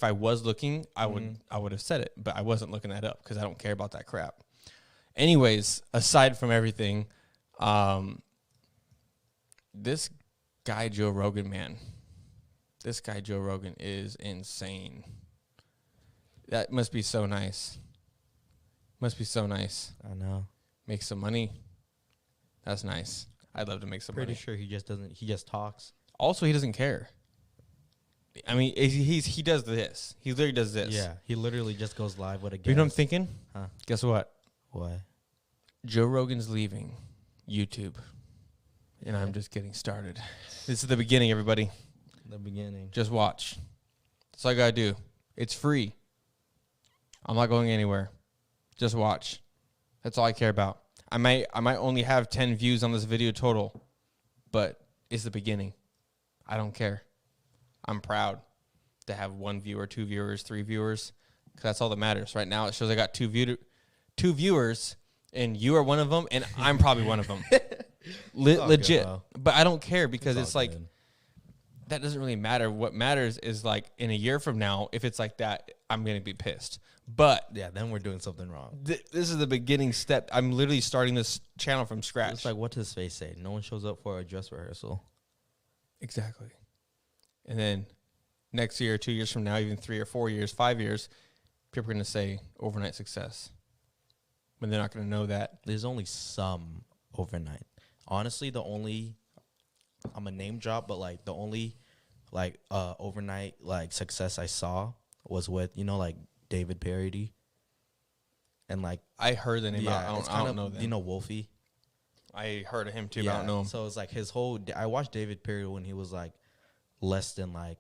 I was looking, I would have said it, but I wasn't looking that up because I don't care about that crap. Anyways, aside from everything, this guy Joe Rogan, man, this guy Joe Rogan is insane. That must be so nice. Must be so nice. I know. Make some money. That's nice. I'd love to make some money. Pretty sure he just doesn't. He just talks. Also, he doesn't care. I mean, he does this. He literally does this. Yeah, he literally just goes live with a guest. You know what I'm thinking? Huh? Guess what? What? Joe Rogan's leaving YouTube. And I'm just getting started. This is the beginning, everybody. The beginning. Just watch. That's all I gotta do. It's free. I'm not going anywhere. Just watch. That's all I care about. I might only have 10 views on this video total, but it's the beginning. I don't care. I'm proud to have 1 viewer, 2 viewers, 3 viewers, because that's all that matters. Right now, it shows I got 2 viewers, and you are one of them, and I'm probably one of them. Legit. Good, but I don't care because it's like, good. That doesn't really matter. What matters is like in a year from now, if it's like that, I'm going to be pissed. But yeah, then we're doing something wrong. this is the beginning step. I'm literally starting this channel from scratch. It's like, what does his face say? No one shows up for a dress rehearsal. Exactly. And then next year, 2 years from now, even 3 or 4 years, 5 years, people are going to say overnight success. But they're not going to know that. There's only some overnight. honestly, the only, I'm a name drop, but like the only like overnight like success I saw was with, you know, like David Parody. And like I heard the name. yeah, I don't know them. You know Wolfie? I heard of him too, but I don't know him. So it's like his whole. I watched David Parody when he was like less than like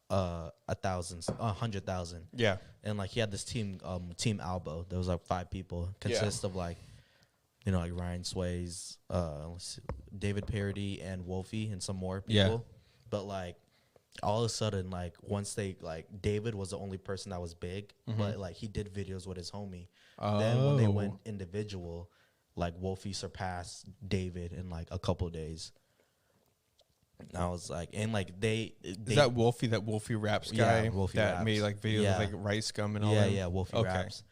100,000. Yeah. And like he had this team, Team Albo. There was like 5 people, consist of like, you know, like Ryan Sways, David Parody, and Wolfie, and some more people. Yeah. But like all of a sudden, like once they like David was the only person that was big, but like he did videos with his homie. Then when they went individual, like Wolfie surpassed David in like a couple days. And I was like, and like they is that Wolfie Raps guy? Yeah, Wolfie that Raps. made like videos with like Rice Gum and all that. Yeah, Wolfie Raps.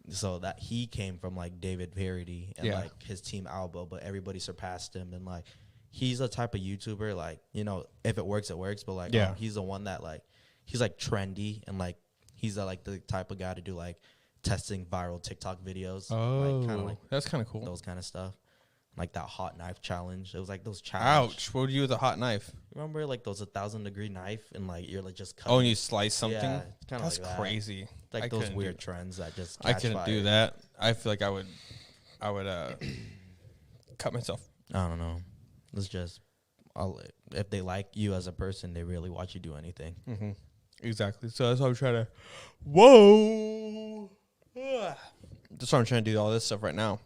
So that he came from like David Parody and like his team Albo, but everybody surpassed him. And like he's a type of YouTuber, like, you know, if it works, it works. But like he's the one that like he's like trendy, and like he's like the type of guy to do like testing viral TikTok videos. Oh, like, kind of like that's kind of cool. Those kind of stuff. Like that hot knife challenge. It was like those challenges. Ouch. What would you do with a hot knife? Remember like those 1,000-degree knife, and like you're like just cutting. Oh, and you slice something? Yeah, kind of that's like crazy. Like I those weird trends that just I couldn't do that. I feel like I would cut myself. I don't know. It's just, if they like you as a person, they really watch you do anything. Mm-hmm. Exactly. So that's why I'm trying to. Whoa. That's why I'm trying to do all this stuff right now.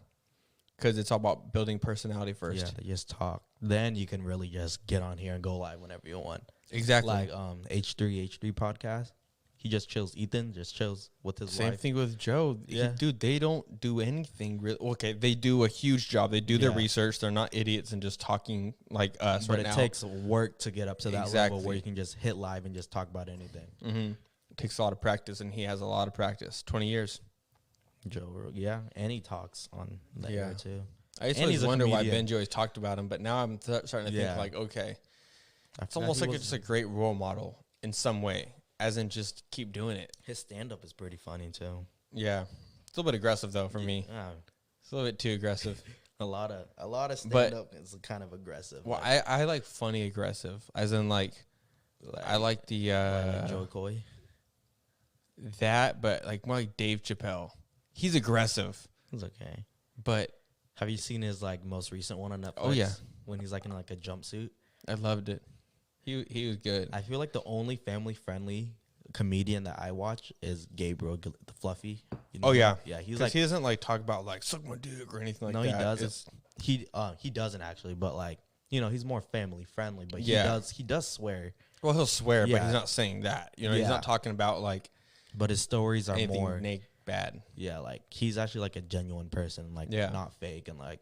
Because it's all about building personality first. Yeah, they just talk. Then you can really just get on here and go live whenever you want. Exactly. Like H3 podcast. He just chills. Ethan just chills with his Same wife. thing with Joe. Yeah. Dude, they don't do anything really. Okay, they do a huge job. They do their research. They're not idiots and just talking like us but right now. But it takes work to get up to that level where you can just hit live and just talk about anything. Mm-hmm. It takes a lot of practice, and he has a lot of practice. 20 years. Joe, and he talks on the air too. I used to always wonder why Benji always talked about him, but now I'm starting to think like, okay, it's almost like it's just a great role model in some way, as in just keep doing it. His stand-up is pretty funny too. Yeah, it's a little bit aggressive though for me. It's a little bit too aggressive. a lot of stand-up is kind of aggressive. Well, I like funny aggressive, as in like I like the Joe Coy. That, but like more like Dave Chappelle. He's aggressive. He's okay. But have you seen his like most recent one on Netflix? Oh yeah, when he's like in like a jumpsuit. I loved it. He was good. I feel like the only family friendly comedian that I watch is Gabriel the Fluffy. You know yeah, he's like, he doesn't like talk about like suck my dick or anything like that. No, he doesn't. He doesn't actually, but like, you know, he's more family friendly. But he does swear. Well, he'll swear, but he's not saying that. You know, he's not talking about like. But his stories are more bad. Yeah, like he's actually like a genuine person, like not fake, and like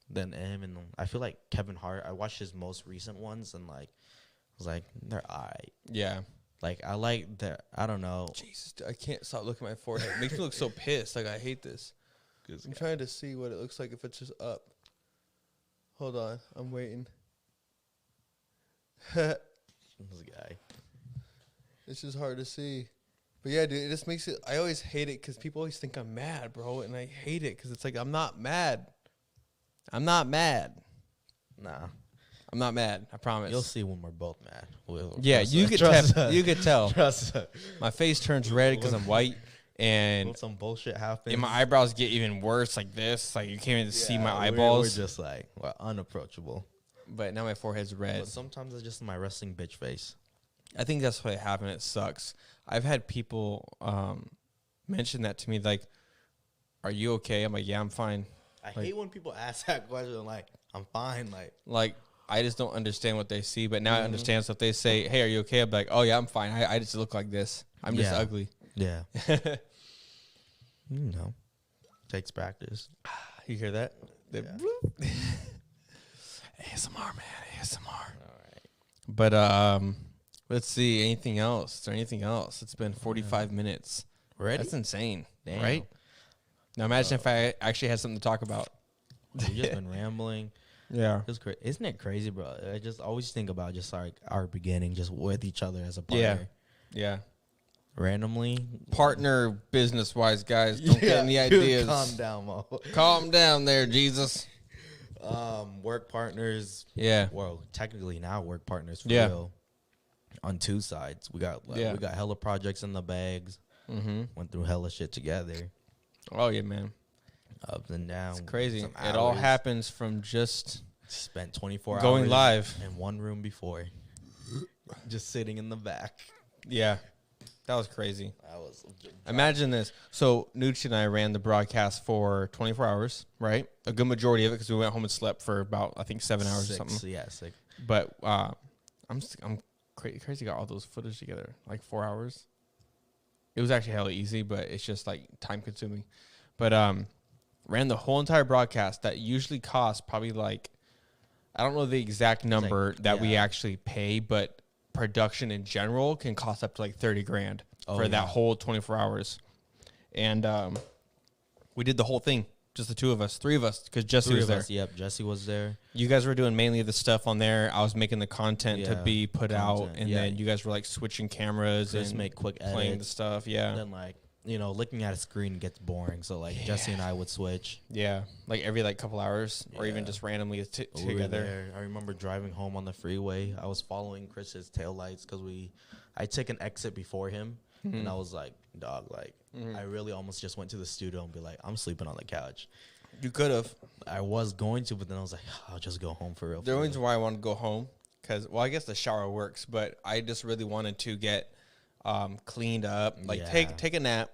then him, and I feel like Kevin Hart. I watched his most recent ones, and like I was like, they're alright. Yeah, like I like their. I don't know. Jesus, I can't stop looking at my forehead. It makes me look so pissed. Like I hate this. I'm trying to see what it looks like if it's just up. Hold on, I'm waiting. This guy. It's just hard to see. But yeah, dude, it just makes it. I always hate it because people always think I'm mad, bro, and I hate it because it's like I'm not mad. I'm not mad. Nah, I'm not mad. I promise. You'll see when we're both mad. You could tell. You could tell. Trust us. My face turns red because I'm white, and when some bullshit happens, and my eyebrows get even worse, like this. Like you can't even see my eyeballs. We're just like unapproachable. But now my forehead's red. But sometimes it's just my resting bitch face. I think that's what happened. It sucks. I've had people mention that to me, like, "Are you okay?" I'm like, "Yeah, I'm fine." I hate when people ask that question. Like, I'm fine. Like I just don't understand what they see. But now I understand. So if they say, "Hey, are you okay?" I'm like, "Oh yeah, I'm fine. I just look like this. I'm just ugly." Yeah. You know, takes practice. You hear that? Yeah. ASMR, man. ASMR. All right. But let's see. Anything else? Is there anything else? It's been 45 minutes. Ready? That's insane. Damn. Right? Now imagine if I actually had something to talk about. We've just been rambling. Yeah. Isn't it crazy, bro? I just always think about just like our beginning, just with each other as a partner. Yeah. Randomly. Partner business-wise, guys. Don't get any ideas. Calm down, Mo. Calm down there, Jesus. Work partners. Yeah. Well, technically now work partners for Yeah. real. On two sides, we got we got hella projects in the bags. Mm-hmm. Went through hella shit together, Oh yeah, man. ups and downs. It's crazy. some It all hours. happens from just Spent 24 going hours live. in one room before, just sitting in the back. Yeah. That was crazy. I was. Imagine this. So Nouchaly and I ran the broadcast for 24 hours, right? A good majority of it because we went home and slept for about, I think, 7 hours or something. Yeah, 6. But I'm crazy got all those footage together, like 4 hours. It was actually hella easy, but it's just like time consuming. But ran the whole entire broadcast that usually costs probably like, I don't know the exact number that we actually pay, but production in general can cost up to like 30 grand for that whole 24 hours. And we did the whole thing, just the two of us, 3 of us, because Jesse was there. Yep, Jesse was there. You guys were doing mainly the stuff on there. I was making the content to be put out, and then you guys were like switching cameras and make quick playing edits. the stuff. Yeah. And then like, you know, looking at a screen gets boring. So like Jesse and I would switch. Yeah, like every like couple hours, or even just randomly We were together. there. I remember driving home on the freeway. I was following Chris's taillights because I took an exit before him, and I was like, dog, like I really almost just went to the studio and be like, I'm sleeping on the couch. You could have. I was going to, but then I was like, I'll just go home for real. The reason why I wanted to go home, because, well, I guess the shower works, but I just really wanted to get cleaned up, like take a nap,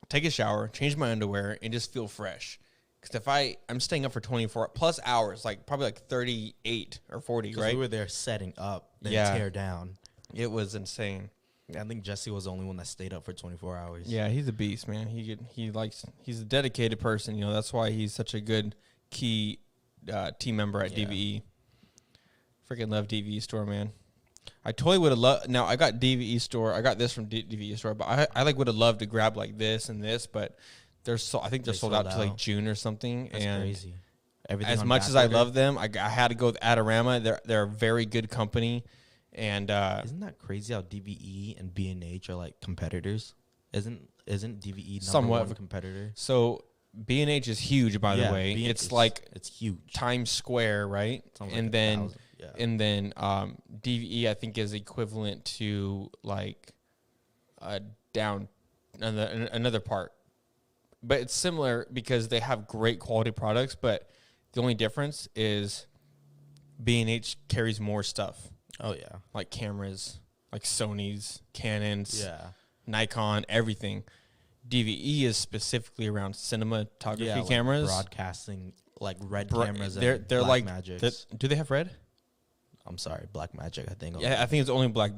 take a shower, change my underwear, and just feel fresh. Because if I'm staying up for 24 plus hours, like probably like 38 or 40, right? We were there setting up, then tear down. It was insane. I think Jesse was the only one that stayed up for 24 hours. Yeah, he's a beast, man. He's a dedicated person. You know, that's why he's such a good key team member at DVE. Freaking love DVE store, man. I totally would have loved. Now I got DVE store. I got this from DVE store, but I like would have loved to grab like this and this, but I think they're sold out to like June or something. That's crazy. Everything as much as I love them, I had to go with Adorama. They're a very good company. And isn't that crazy how DVE and B&H are like competitors? Isn't DVE somewhat one competitor? So B&H is huge, by the way. It's huge. Times Square, right? And then DVE I think is equivalent to like down another part, but it's similar because they have great quality products. But the only difference is B&H carries more stuff. Oh yeah, like cameras, like Sony's, Canons, Nikon, everything. DVE is specifically around cinematography cameras, broadcasting, like red cameras. They're Black like Magics. Do they have red? I'm sorry, Black Magic. I think. Yeah, I think it's only Black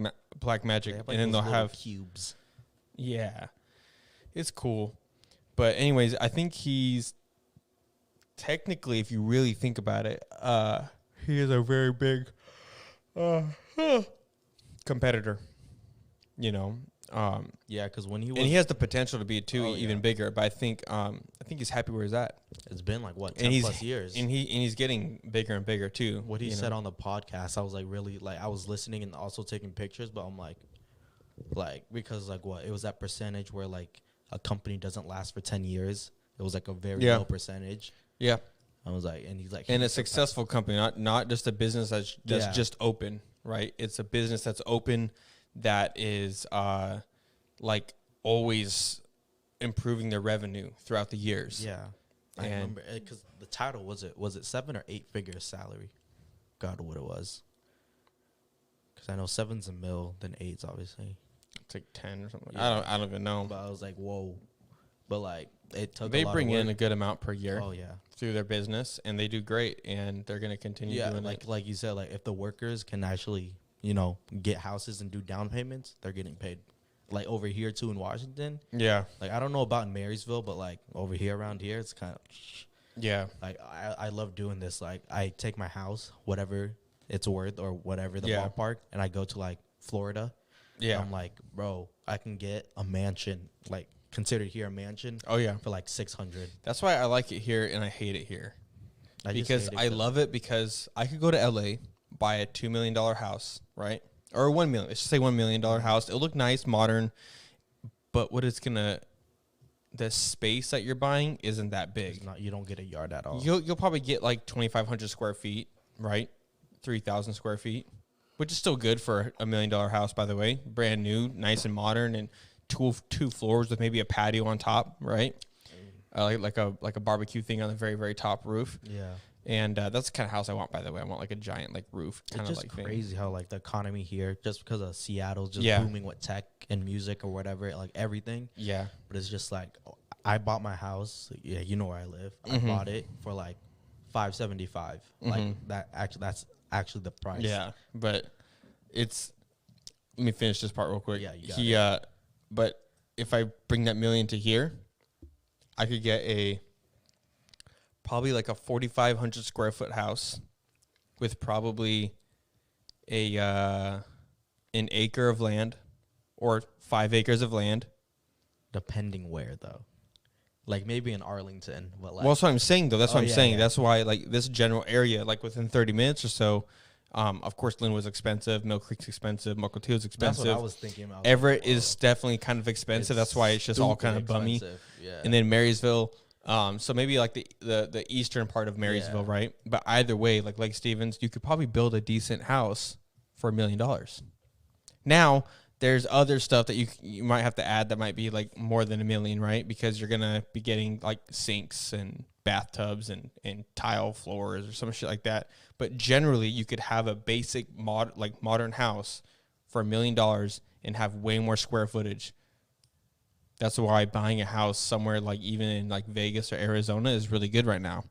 Magic, like and then they'll have cubes. Yeah, it's cool. But anyways, I think he's technically, if you really think about it, he is a very big competitor, you know. Because when he was, and he has the potential to be even bigger. But I think he's happy where he's at. It's been like what 10 plus years, and he's getting bigger and bigger too. What he said on the podcast, I was like really like I was listening and also taking pictures, but I'm like because like what it was that percentage where like a company doesn't last for 10 years. It was like a very low percentage. Yeah. I was like, and he's like, and a successful company, not just a business that's just open, right? It's a business that's open, that is like always improving their revenue throughout the years. Yeah, I remember because the title was it 7 or 8 figure salary? God, what it was? Because I know 7's a mil, then 8's obviously. It's like 10 or something. Yeah. I don't even know. But I was like, whoa. But like it took. They bring in a good amount per year. Oh yeah. Through their business, and they do great, and they're going to continue doing it. Like you said, like if the workers can actually, get houses and do down payments, they're getting paid. Like over here too in Washington. Yeah. Like I don't know about in Marysville, but like over here around here, it's kind of. Yeah. Like I love doing this. Like I take my house, whatever it's worth or whatever the ballpark, and I go to like Florida. Yeah. I'm like, bro, I can get a mansion, like considered here a mansion. Oh yeah. For like 600. That's why I like it here and I hate it here. Because I love it because I could go to LA, buy a $2 million house, right? Or $1 million. Let's just say $1 million house. It'll look nice, modern, but what it's gonna the space that you're buying isn't that big. It's not, you don't get a yard at all. You'll probably get like 2,500 square feet, right? 3,000 square feet, which is still good for $1 million house, by the way. Brand new, nice and modern, and two floors with maybe a patio on top, right? Like a barbecue thing on the very, very top roof. Yeah. And that's the kind of house I want, by the way. I want like a giant like roof. It's just like crazy thing. how like the economy here, just because of Seattle's just booming with tech and music or whatever, like everything. Yeah. But it's just like, I bought my house. Yeah, you know where I live. I Mm-hmm. bought it for like $575. Mm-hmm. Like that's actually the price. Yeah, but it's. Let me finish this part real quick. Yeah, you got it. But if I bring that million to here, I could get probably like a 4,500 square foot house with probably an acre of land or 5 acres of land. Depending where though, like maybe in Arlington. But like, Well, that's what I'm saying though. That's what I'm saying. yeah. That's why like this general area, like within 30 minutes or so. Of course, Lynn was expensive. Mill Creek's expensive. Mukilteo is expensive. that's what I was thinking about. Everett is definitely kind of expensive. That's why it's just all kind of bummy. Yeah. And then Marysville. So maybe like the eastern part of Marysville, right? But either way, like Lake Stevens, you could probably build a decent house for $1 million. Now, there's other stuff that you might have to add that might be like more than $1 million, right? Because you're gonna be getting like sinks and bathtubs and tile floors or some shit like that. But generally, you could have a basic modern house for $1 million and have way more square footage. That's why buying a house somewhere like even in like Vegas or Arizona is really good right now.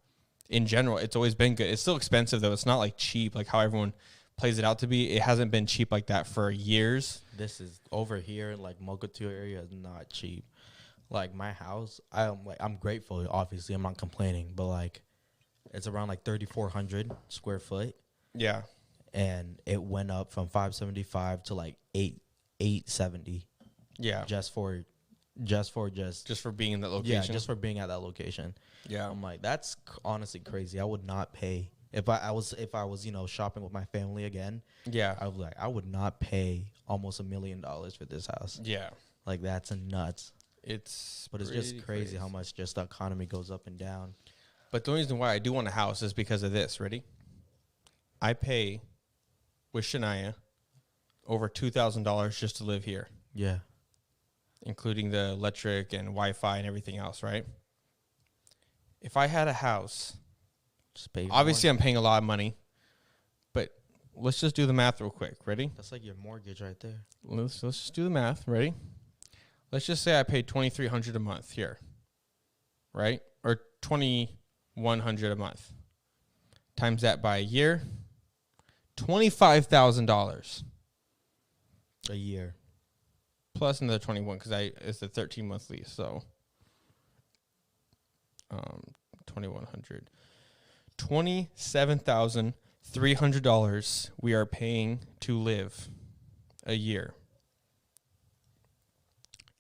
In general, it's always been good. It's still expensive though. It's not like cheap like how everyone plays it out to be. It hasn't been cheap like that for years. This is over here, like Mukilteo area is not cheap. Like my house, I'm grateful. Obviously, I'm not complaining, but like it's around like 3,400 square foot. Yeah, and it went up from 575 to like 870. Yeah, just for being in that location. Yeah, just for being at that location. Yeah, I'm like, that's honestly crazy. I would not pay if I was shopping with my family again. Yeah, I would not pay almost $1 million for this house. Yeah, like that's nuts. It's just crazy how much just the economy goes up and down. But the only reason why I do want a house is because of this. Ready? I pay with Shania over $2,000 just to live here. Yeah. Including the electric and Wi-Fi and everything else, right? If I had a house, obviously I'm paying a lot of money, but let's just do the math real quick. Ready? That's like your mortgage right there. Let's just do the math. Ready? Let's just say I paid $2,300 a month here, right? Or $2,100 a month. Times that by a year, $25,000 a year. Plus another 21 because it's a 13-month lease. So, $2,100, $27,300 we are paying to live a year.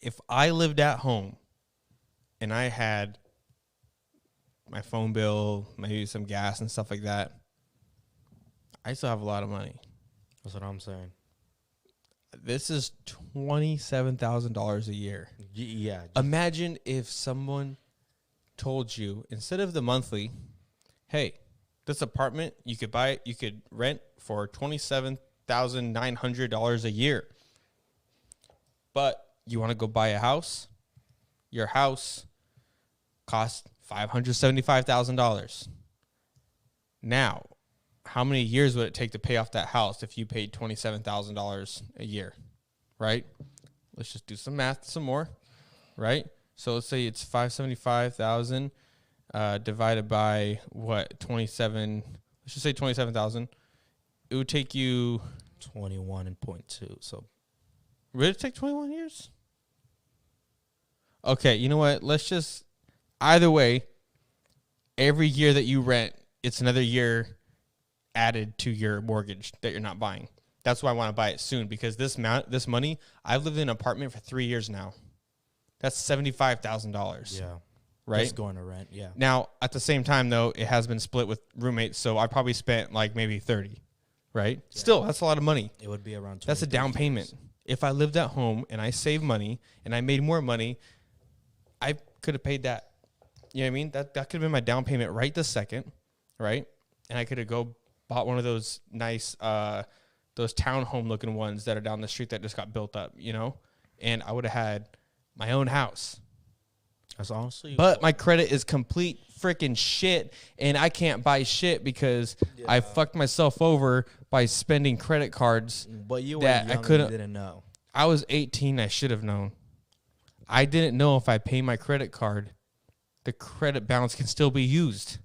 If I lived at home and I had my phone bill, maybe some gas and stuff like that, I still have a lot of money. That's what I'm saying. This is $27,000 a year. Yeah. Imagine if someone told you, instead of the monthly, hey, this apartment, you could rent for $27,900 a year. But you want to go buy a house? Your house costs $575,000. Now, how many years would it take to pay off that house if you paid $27,000 a year, right? Let's just do some math some more, right? So let's say it's $575,000 divided by what? 27. Let's just say 27,000. It would take you 21.2. So would it take 21 years? Okay, you know what? Let's just either way. Every year that you rent, it's another year added to your mortgage that you're not buying. That's why I want to buy it soon, because this money, I've lived in an apartment for 3 years now. That's $75,000. Yeah. Right? Just going to rent, yeah. Now, at the same time, though, it has been split with roommates, so I probably spent like maybe 30, right? Yeah. Still, that's a lot of money. It would be around 20. That's a down payment. If I lived at home and I saved money and I made more money, I could have paid that. You know what I mean? That could have been my down payment right this second, right? And I could have bought one of those nice, those townhome looking ones that are down the street that just got built up, you know? And I would have had my own house. That's honestly. But my credit is complete freaking shit, and I can't buy shit because I fucked myself over by spending credit cards. But you were young, I couldn't. You didn't know. I was 18. I should have known. I didn't know if I pay my credit card, the credit balance can still be used.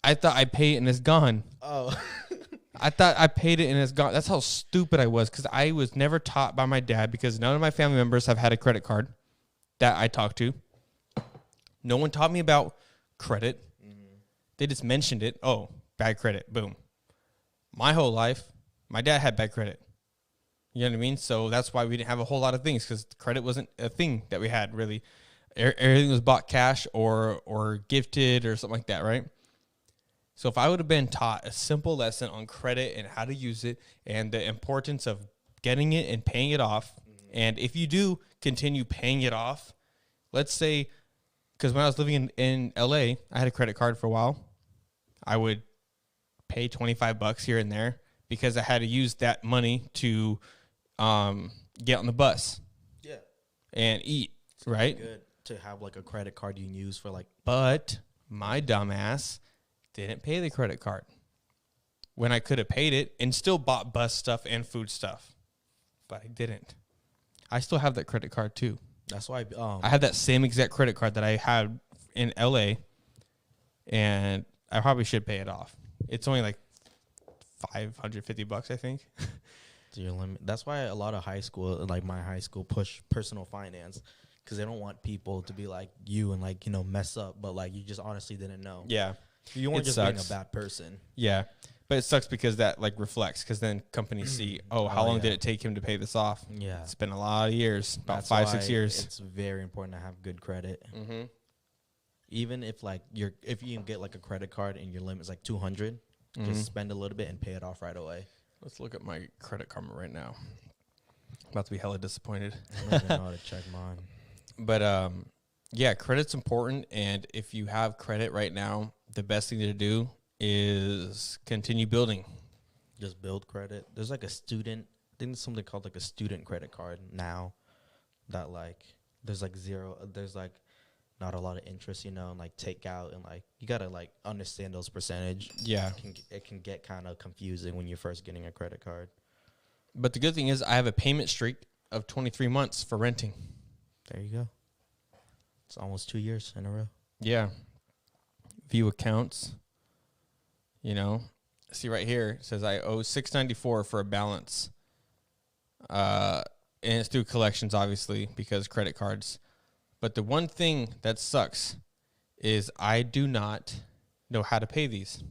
I thought I paid it and it's gone. Oh. I thought I paid it and it's gone. That's how stupid I was, because I was never taught by my dad, because none of my family members have had a credit card that I talked to. No one taught me about credit. Mm-hmm. They just mentioned it. Oh, bad credit. Boom. My whole life, my dad had bad credit. You know what I mean? So that's why we didn't have a whole lot of things, because credit wasn't a thing that we had, really. Everything was bought cash or gifted or something like that, right? So if I would have been taught a simple lesson on credit and how to use it and the importance of getting it and paying it off, and if you do continue paying it off, let's say, because when I was living in LA, I had a credit card for a while. I would pay $25 here and there because I had to use that money to get on the bus, and eat, it's right? Good to have like a credit card you can use for like. But my dumbass didn't pay the credit card when I could have paid it and still bought bus stuff and food stuff, but I didn't. I still have that credit card too. That's why I have that same exact credit card that I had in LA, and I probably should pay it off. It's only like $550, I think. To your limit. That's why a lot of high school, like my high school, push personal finance, because they don't want people to be like you and like, you know, mess up, but like you just honestly didn't know. Yeah. You weren't just being a bad person. Yeah. But it sucks because that like reflects, because then companies see, how long did it take him to pay this off? Yeah. It's been a lot of years, about 5-6 years. It's very important to have good credit. Mm-hmm. Even if like if you can get like a credit card and your limit's like 200, just spend a little bit and pay it off right away. Let's look at my Credit Karma right now. I'm about to be hella disappointed. I don't even know how to check mine. But yeah, credit's important, and if you have credit right now, the best thing to do is continue building. Just build credit. There's like a student, I think there's something called like a student credit card now that like there's like there's like not a lot of interest, you know, and like take out, and like you gotta like understand those percentage. Yeah. It can get kind of confusing when you're first getting a credit card. But the good thing is I have a payment streak of 23 months for renting. There you go. It's almost 2 years in a row. Yeah. View accounts. You know, see right here, it says I owe $694 for a balance. And it's through collections, obviously, because credit cards. But the one thing that sucks is I do not know how to pay these.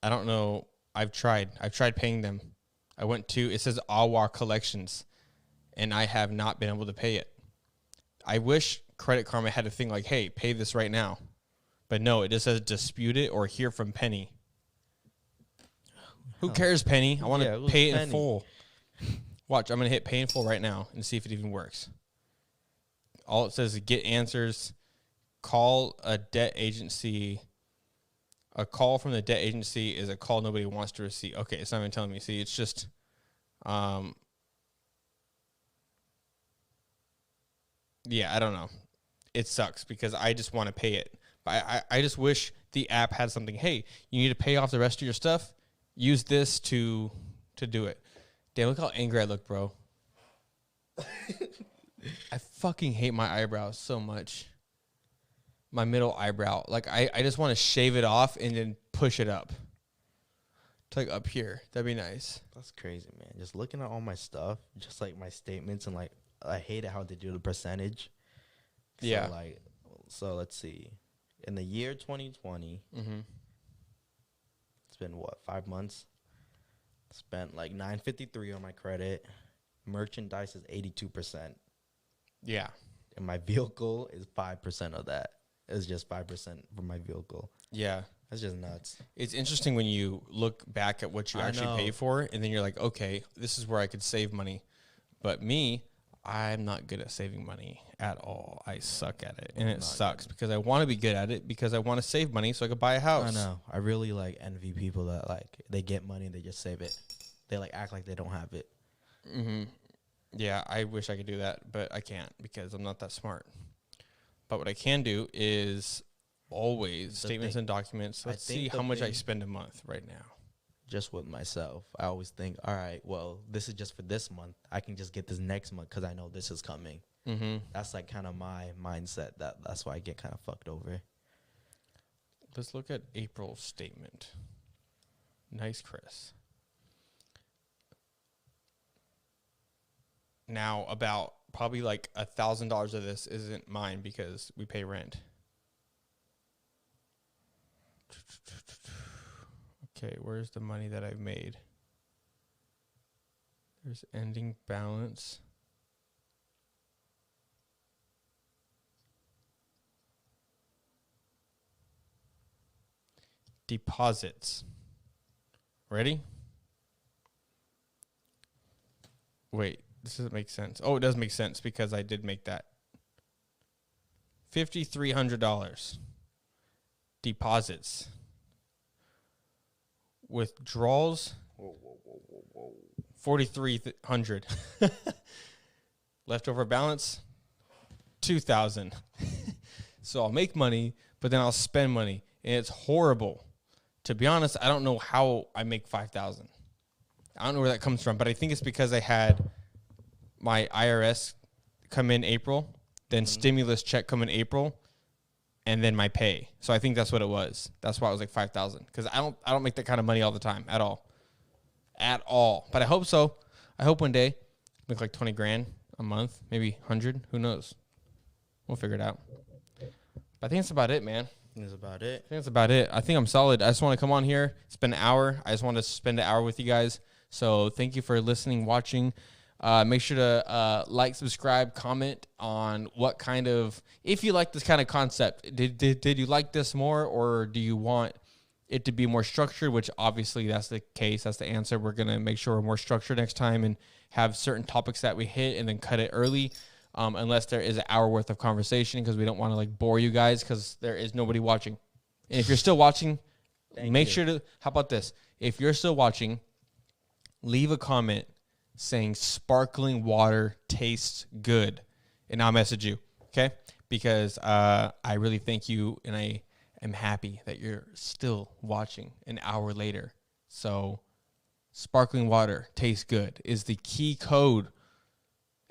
I don't know. I've tried paying them. I went to, it says Awa Collections, and I have not been able to pay it. I wish Credit Karma had a thing like, hey, pay this right now. But no, it just says dispute it or hear from Penny. Who cares, Penny? I want to pay it in full. Watch, I'm going to hit pay in full right now and see if it even works. All it says is get answers, call a debt agency. A call from the debt agency is a call nobody wants to receive. Okay, it's not even telling me. See, it's just, yeah, I don't know. It sucks because I just want to pay it. But I just wish the app had something. Hey, you need to pay off the rest of your stuff. Use this to do it. Damn, look how angry I look, bro. I fucking hate my eyebrows so much. My middle eyebrow. Like, I just want to shave it off and then push it up. To like up here. That'd be nice. That's crazy, man. Just looking at all my stuff, just like my statements, and like I hate it how they do the percentage. Yeah. So let's see. In the year 2020, it's been what, 5 months? Spent like $953 on my credit. Merchandise is 82%. Yeah. And my vehicle is 5% of that. It's just 5% for my vehicle. Yeah. That's just nuts. It's interesting when you look back at what you actually pay for, and then you're like, okay, this is where I could save money. But me, I'm not good at saving money at all. I suck at it, and it sucks because I want to be good at it because I want to save money so I could buy a house. I know. I really like envy people that like they get money and they just save it. They like act like they don't have it. Mm-hmm. Yeah, I wish I could do that, but I can't because I'm not that smart. But what I can do is always statements and documents. Let's see how much I spend a month right now. Just with myself, I always think, all right, well, this is just for this month. I can just get this next month because I know this is coming. Mm-hmm. That's like kind of my mindset. That's why I get kind of fucked over. Let's look at April's statement. Nice, Chris. Now, about probably like $1,000 of this isn't mine because we pay rent. Okay, where's the money that I've made? There's ending balance. Deposits. Ready? Wait, this doesn't make sense. Oh, it does make sense because I did make that. $5,300. Deposits. Withdrawals. 4,300. Leftover balance 2,000. So I'll make money, but then I'll spend money, and it's horrible. To be honest, I don't know how I make 5,000. I don't know where that comes from, but I think it's because I had my IRS come in April, then stimulus check come in April, and then my pay. So I think that's what it was. That's why it was like 5,000. Because I don't make that kind of money all the time at all. At all. But I hope so. I hope one day I make like 20 grand a month, maybe 100. Who knows? We'll figure it out. But I think that's about it, man. That's about it. I think that's about it. I think I'm solid. I just want to come on here, spend an hour. I just want to spend an hour with you guys. So thank you for listening, watching. Make sure to like, subscribe, comment on what kind of, if you like this kind of concept, did you like this more, or do you want it to be more structured, which obviously that's the case. That's the answer. We're going to make sure we're more structured next time and have certain topics that we hit and then cut it early, unless there is an hour worth of conversation, because we don't want to like bore you guys because there is nobody watching. And if you're still watching, make sure to, how about this? If you're still watching, leave a comment saying sparkling water tastes good, and I'll message you, okay? Because I really thank you, and I am happy that you're still watching an hour later. So sparkling water tastes good is the key code,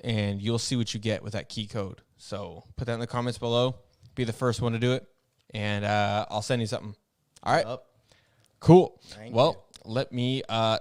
and you'll see what you get with that key code. So put that in the comments below. Be the first one to do it, and I'll send you something. All right? Cool. Let me sign.